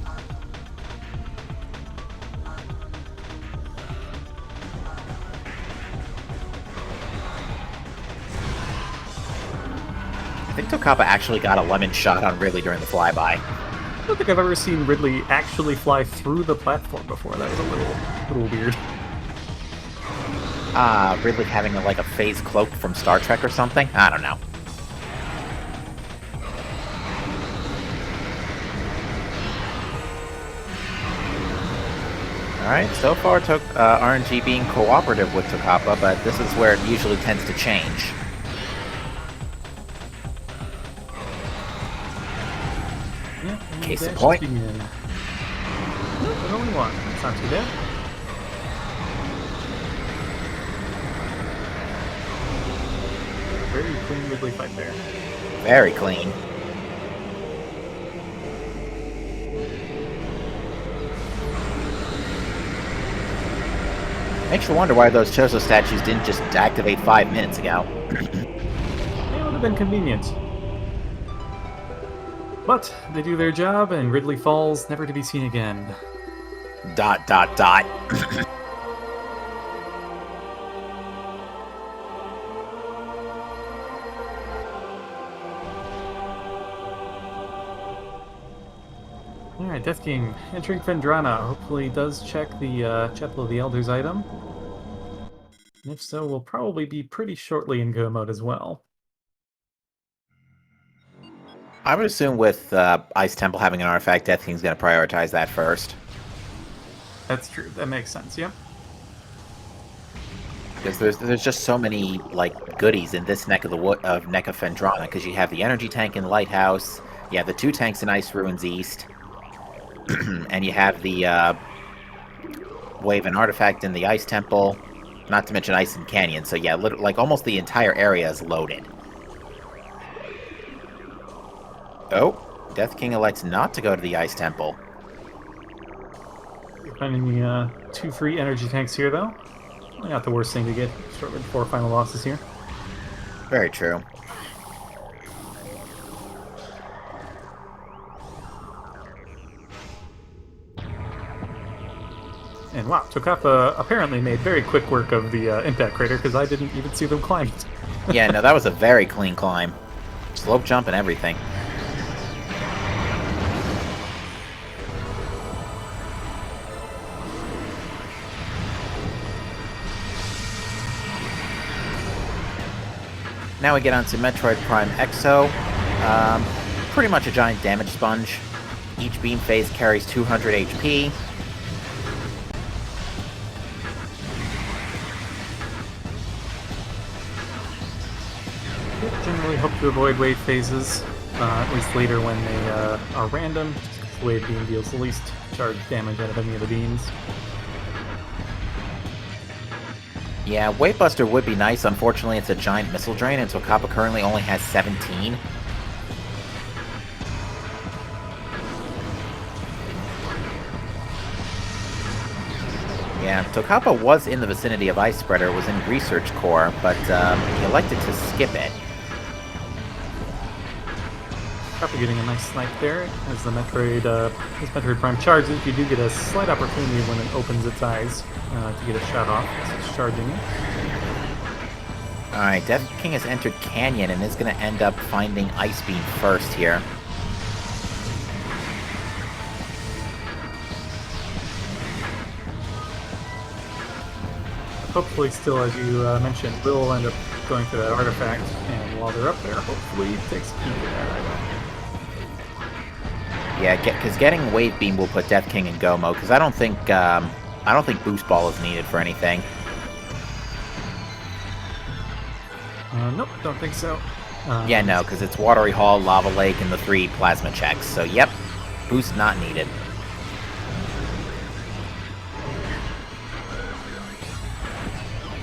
I think Tocapa actually got a lemon shot on Ridley during the flyby. I don't think I've ever seen Ridley actually fly through the platform before. That was a little weird. Ridley having like a phase cloak from Star Trek or something? I don't know. Alright, so far RNG being cooperative with Tocapa, but this is where it usually tends to change. Case in point. But only one. That's not too bad. Very clean Ridley fight there. Very clean. Makes you wonder why those Chozo statues didn't just activate 5 minutes ago. It would have been convenient. But they do their job, and Ridley falls, never to be seen again. ... Alright, Death King entering Fendrana. Hopefully does check the Chapel of the Elders item. And if so, we'll probably be pretty shortly in go mode as well. I would assume with Ice Temple having an artifact, Death King's going to prioritize that first. That's true. That makes sense, yeah. Because there's just so many like goodies in this neck of the wood of neck of Fendrana. Because you have the energy tank in Lighthouse, you have the 2 tanks in Ice Ruins East, and you have the Wave and Artifact in the Ice Temple. Not to mention Ice and Canyon. So yeah, like almost the entire area is loaded. Oh, Death King elects not to go to the Ice Temple. Finding the 2 free energy tanks here, though. Not the worst thing to get shortly before final losses here. Very true. And wow, tocapa apparently made very quick work of the impact crater, because I didn't even see them climb it. Yeah, no, that was a very clean climb. Slope jump and everything. Now we get on to Metroid Prime Exo. Pretty much a giant damage sponge. Each beam phase carries 200 HP. Generally hope to avoid wave phases, at least later when they are random, just because the wave beam deals the least charge damage out of any of the beams. Yeah, Wave Buster would be nice. Unfortunately, it's a giant missile drain, and tocapa currently only has 17. Yeah, tocapa was in the vicinity of Ice Spreader, was in Research Core, but he elected to skip it. Probably getting a nice snipe there as the Metroid, as Metroid Prime charges. You do get a slight opportunity when it opens its eyes to get a shot off as it's charging it. Alright, Death King has entered Canyon and is going to end up finding Ice Beam first here. Hopefully still, as you mentioned, will end up going for that artifact, and while they're up there, hopefully it takes a peek at that item. Yeah, because getting Wave Beam will put Death King in go mode, because I don't think Boost Ball is needed for anything. Nope, don't think so. Yeah, no, because it's Watery Hall, Lava Lake, and the 3 Plasma checks, so yep, Boost not needed.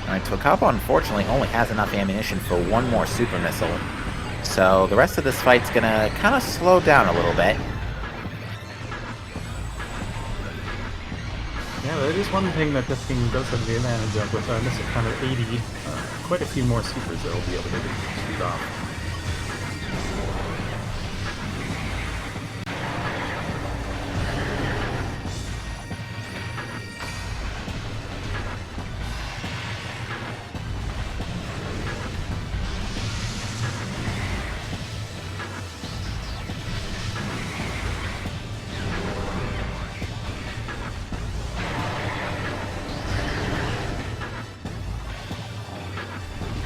Alright, tocapa unfortunately only has enough ammunition for 1 more Super Missile, so the rest of this fight's gonna kind of slow down a little bit. Yeah, that is one thing that this thing does have the advantage of with a missile count of 80. Quite a few more supers that will be able to shoot off.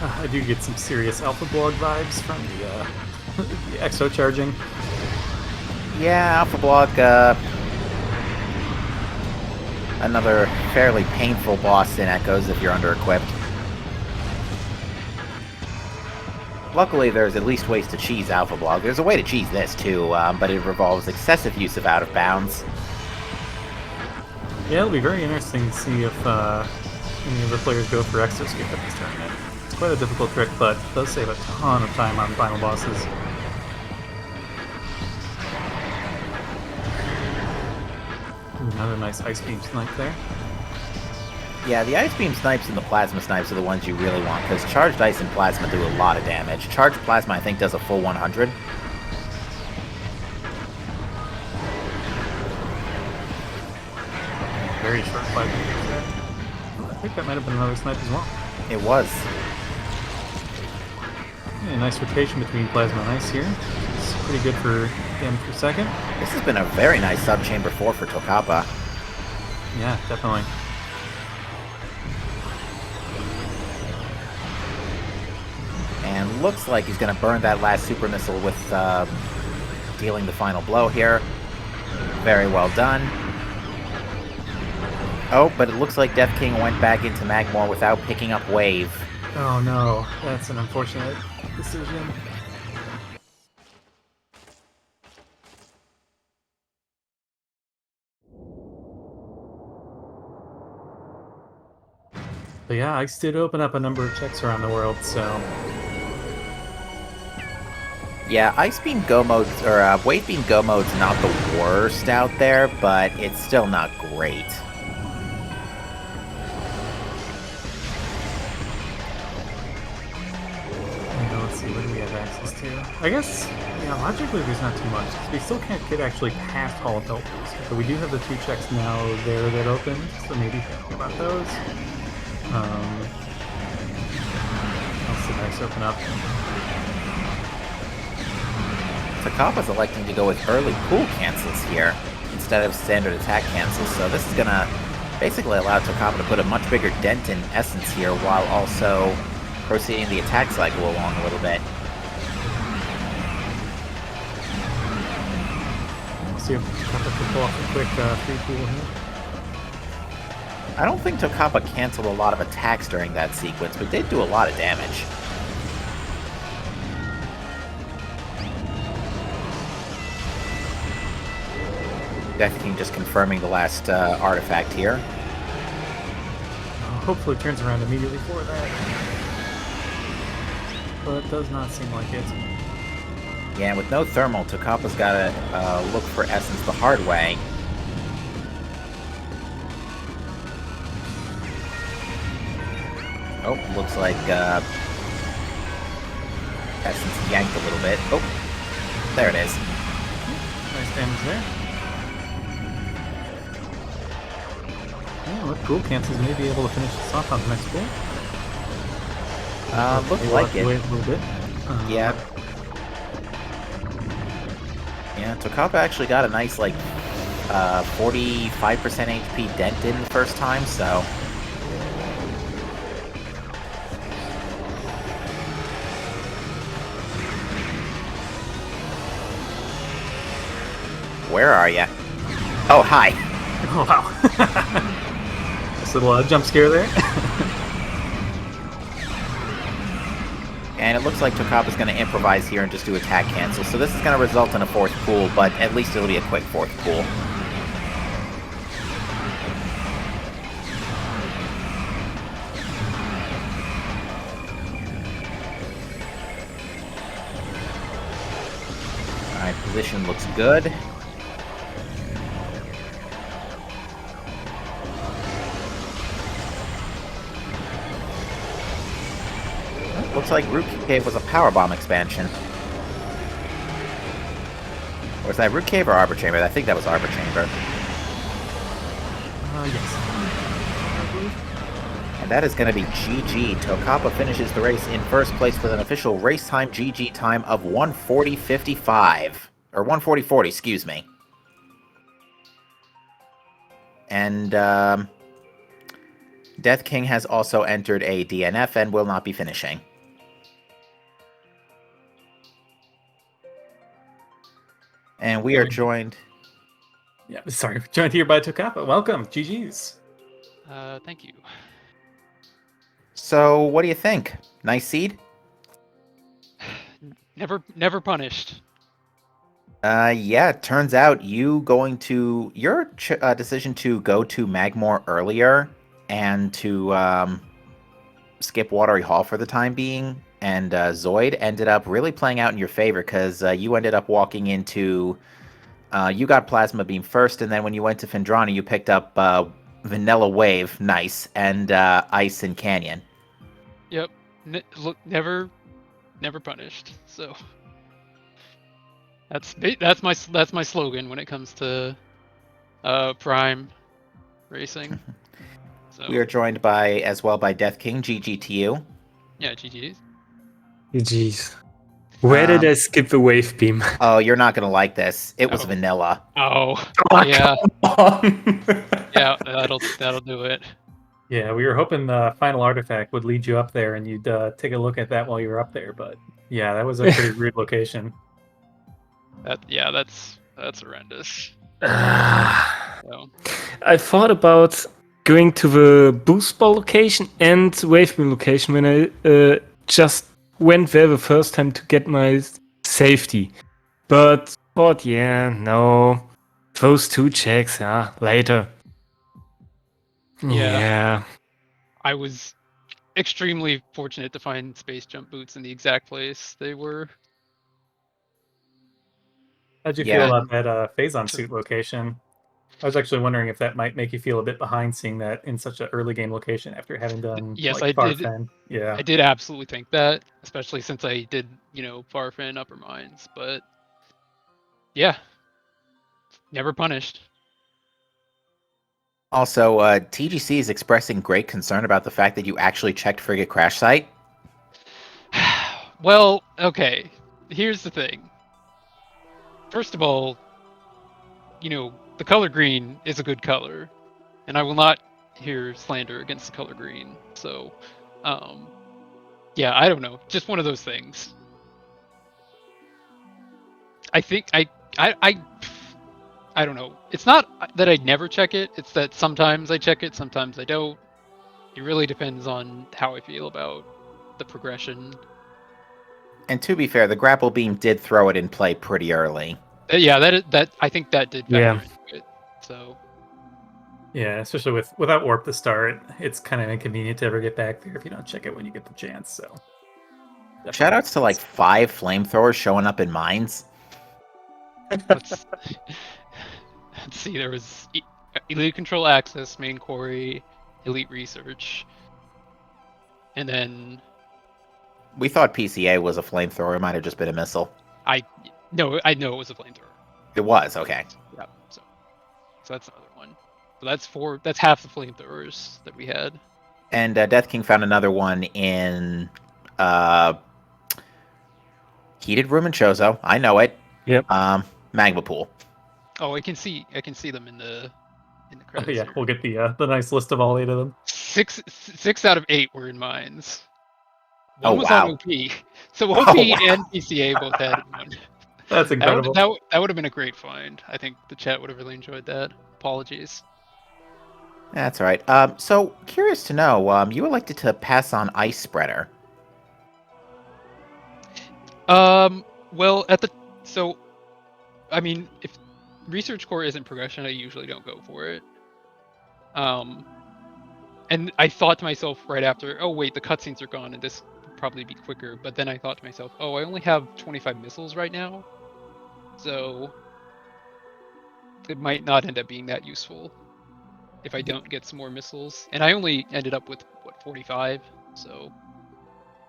I do get some serious Alpha Blog vibes from the Exo charging. Yeah, Alpha Block, another fairly painful boss in Echoes if you're under-equipped. Luckily, there's at least ways to cheese Alpha Block. There's a way to cheese this, too, but it involves excessive use of out-of-bounds. Yeah, it'll be very interesting to see if any of the players go for Exoscape at this tournament. It's quite a difficult trick, but it does save a ton of time on final bosses. Another nice Ice Beam snipe there. Yeah, the Ice Beam snipes and the Plasma snipes are the ones you really want, because Charged Ice and Plasma do a lot of damage. Charged Plasma, I think, does a full 100. Very short Plasma there. I think that might have been another snipe as well. It was. Yeah, nice rotation between Plasma and Ice here. It's pretty good for damage per second. This has been a very nice sub-chamber 4 for tocapa. Yeah, definitely. And looks like he's going to burn that last Super Missile with dealing the final blow here. Very well done. Oh, but it looks like Death King went back into Magmor without picking up Wave. Oh no, that's an unfortunate decision. But yeah, I did open up a number of checks around the world, so Yeah, Ice Beam Go mode, or Wave Beam Go mode's not the worst out there, but it's still not great. let's see, what do we have access to? I guess, yeah, logically there's not too much. We still can't get actually past Hall of Helpers, but we do have the 2 checks now there that open, so maybe think about those. I'll see nice open up. Tocapa's electing to go with early pool cancels here instead of standard attack cancels, so this is gonna basically allow Tocapa to put a much bigger dent in Essence here while also proceeding the attack cycle along a little bit. We'll see if Tocapa can pull off a quick free pool here. I don't think Tocapa canceled a lot of attacks during that sequence, but did do a lot of damage. Death King just confirming the last artifact here. Hopefully it turns around immediately for that. But it does not seem like it. Yeah, with no thermal, Tocapa's gotta look for Essence the hard way. Oh, looks like Essence yanked a little bit. Oh, there it is. Nice damage there. Yeah, with pool cancels, may be able to finish this off on the next pool. Looks like it. Away a little bit. Yeah. Yeah, Tocapa actually got a nice, like, 45% HP dent in the first time, so... Where are ya? Oh, hi. Oh, wow. Just a little jump scare there. And it looks like Tocapa's going to improvise here and just do attack cancel. So this is going to result in a 4th pool, but at least it'll be a quick 4th pool. Alright, position looks good. Looks like Root Cave was a power bomb expansion. Or was that Root Cave or Arbor Chamber? I think that was Arbor Chamber. Yes. And that is going to be GG. Tocapa finishes the race in first place with an official race time GG time of 1:40.55. Or 1:40.40, excuse me. And Death King has also entered a DNF and will not be finishing. And we are joined... Yeah, sorry. Joined here by Tocapa. Welcome. GG's. Thank you. So, what do you think? Nice seed? Never punished. Yeah, it turns out your decision to go to Magmor earlier and to skip Watery Hall for the time being, and Zoid ended up really playing out in your favor, because you ended up walking into... you got Plasma Beam first, and then when you went to Phendrana, you picked up Vanilla Wave, nice, and Ice and Canyon. Yep. Look, never punished. So that's my slogan when it comes to Prime racing. So We are joined as well by Death King, GG to you. yeah, GG's. Jeez. Where did I skip the wave beam? Oh, you're not gonna like this. It was vanilla. Oh, Oh, yeah, come on. yeah. That'll do it. Yeah, we were hoping the final artifact would lead you up there and you'd take a look at that while you were up there, but yeah, that was a pretty rude location. That's horrendous. So. I thought about going to the boost ball location and wave beam location when I just went there the first time to get my safety. But thought, yeah, no, those 2 checks, later. Yeah. Yeah. I was extremely fortunate to find space jump boots in the exact place they were. How'd you Yeah. feel about that Phazon suit location? I was actually wondering if that might make you feel a bit behind seeing that in such an early game location after having done Yes, like I did. Farfen. Yeah. I did absolutely think that, especially since I did, Farfin Upper Mines. But yeah, never punished. Also, TGC is expressing great concern about the fact that you actually checked Frigate Crash Site. Well, okay. Here's the thing. First of all, the color green is a good color, and I will not hear slander against the color green. So, yeah, I don't know. Just one of those things. I think I don't know. It's not that I never check it. It's that sometimes I check it, sometimes I don't. It really depends on how I feel about the progression. And to be fair, the grapple beam did throw it in play pretty early. Yeah, that I think that did factor Yeah. into it. So Yeah, especially without warp to start, it's kind of inconvenient to ever get back there if you don't check it when you get the chance. So, Shoutouts to like 5 flamethrowers showing up in mines. let's let's see. There was Elite Control Access, Main Quarry, Elite Research, and then We thought PCA was a flamethrower. It might have just been a missile. I know it was a flamethrower. It was, okay. Yeah. So that's another one. So that's 4. That's half the flamethrowers that we had. And Death King found another one in Heated Room in Chozo. I know it. Yep. Magma Pool. Oh, I can see them in the credits. yeah, Here. we'll get the nice list of all 8 of them. 6 out of 8 were in mines. Oh, One was wow. on OP. So Oh, OP wow. and PCA both had one. That's incredible. That would have been a great find. I think the chat would have really enjoyed that. Apologies. That's all right. So, curious to know, you elected to pass on Ice Spreader. Well, I mean, if Research Core isn't progression, I usually don't go for it. And I thought to myself right after, oh wait, the cutscenes are gone, and this would probably be quicker. But then I thought to myself, oh, I only have 25 missiles right now, so it might not end up being that useful if I don't get some more missiles. And I only ended up with 45, so.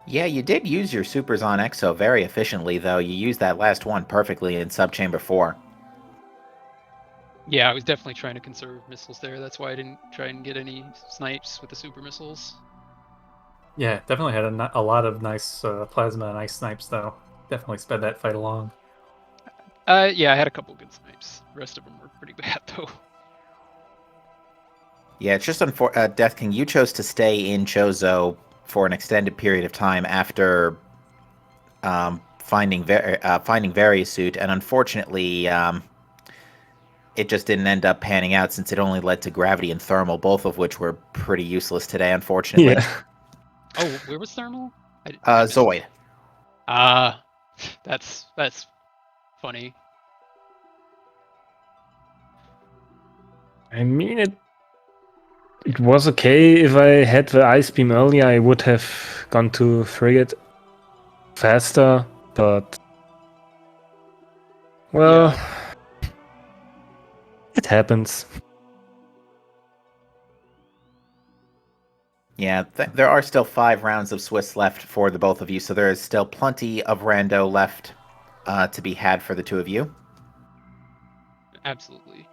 Yeah, you did use your Supers on Exo very efficiently, though. You used that last one perfectly in Subchamber 4. Yeah, I was definitely trying to conserve missiles there. That's why I didn't try and get any snipes with the super missiles. Yeah, definitely had a lot of nice plasma and ice snipes, though. Definitely sped that fight along. Yeah, I had a couple good snipes. The rest of them were pretty bad, though. Yeah, it's just Death King, you chose to stay in Chozo for an extended period of time after finding Variasuit, and unfortunately, it just didn't end up panning out since it only led to Gravity and Thermal, both of which were pretty useless today, unfortunately. Yeah. Oh, where was Thermal? Zoid. That's funny. I mean, it was okay. If I had the ice beam earlier, I would have gone to frigate faster, but well, it happens. Yeah, there are still 5 rounds of Swiss left for the both of you, so there is still plenty of Rando left to be had for the two of you. Absolutely.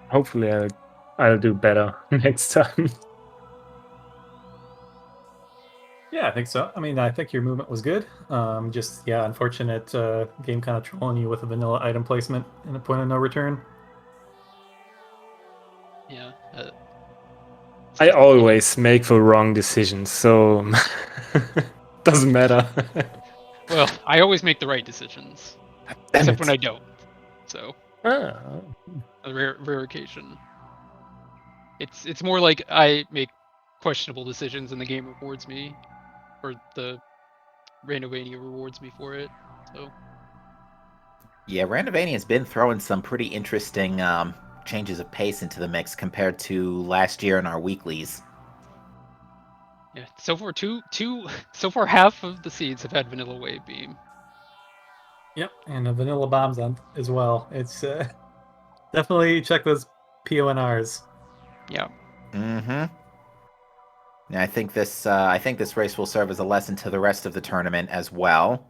Hopefully, I'll do better next time. Yeah, I think so. I mean, I think your movement was good. Just, yeah, unfortunate game kind of trolling you with a vanilla item placement and a point of no return. Yeah. I always make the wrong decisions, so doesn't matter. Well, I always make the right decisions, Damn except it. when I don't. So, Ah. a rare occasion. It's more like I make questionable decisions and the game rewards me, or the Randomania rewards me for it. So Yeah, Randomania's been throwing some pretty interesting changes of pace into the mix compared to last year in our weeklies. yeah, so far so far half of the seeds have had Vanilla Wave Beam. Yep, and Vanilla Bombs on as well. It's definitely check those PONRs. Yeah. Mm-hmm. And I think this race will serve as a lesson to the rest of the tournament as well.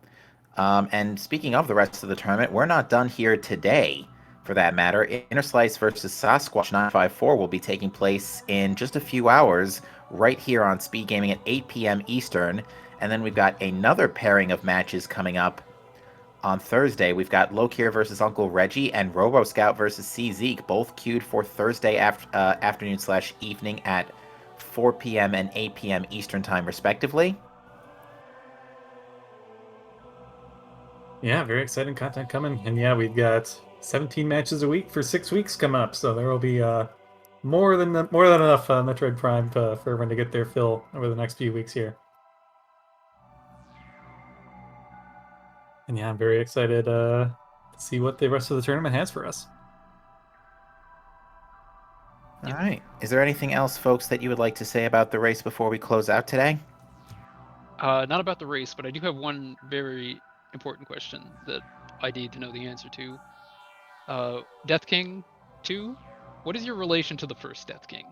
And speaking of the rest of the tournament, we're not done here today. For that matter, Inner Slice versus Sasquatch 954 will be taking place in just a few hours, right here on Speed Gaming at 8 p.m. Eastern. And then we've got another pairing of matches coming up on Thursday. We've got Lokir versus Uncle Reggie and Robo Scout versus C Zeke, both queued for Thursday afternoon/evening at 4 p.m. and 8 p.m. Eastern Time, respectively. Yeah, very exciting content coming. And yeah, we've got 17 matches a week for 6 weeks coming up. So there will be more than enough Metroid Prime for everyone to get their fill over the next few weeks here. And yeah, I'm very excited to see what the rest of the tournament has for us. All right. Is there anything else, folks, that you would like to say about the race before we close out today? Not about the race, but I do have one very important question that I need to know the answer to. Death King 2, what is your relation to the first Death King?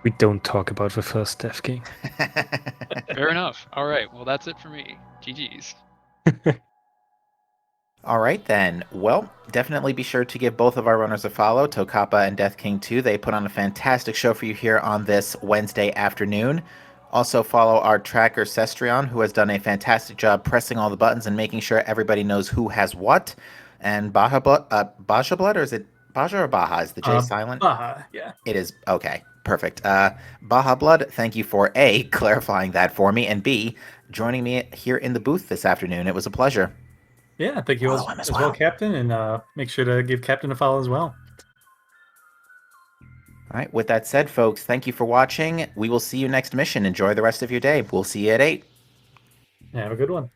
We don't talk about the first Death King. Fair enough. All right, well, that's it for me. GG's. All right, then. Well, definitely be sure to give both of our runners a follow, Tocapa and Death King 2. They put on a fantastic show for you here on this Wednesday afternoon. Also follow our tracker, Cestrion, who has done a fantastic job pressing all the buttons and making sure everybody knows who has what. And Baja Blood, or is it Baja or Baja? Is the J silent? Baja, yeah. It is. Okay, perfect. Baja Blood, thank you for A, clarifying that for me, and B, joining me here in the booth this afternoon. It was a pleasure. Yeah, thank you Follow him as well, Captain, and make sure to give Captain a follow as well. All right, with that said, folks, thank you for watching. We will see you next mission. Enjoy the rest of your day. We'll see you at 8. Yeah, have a good one.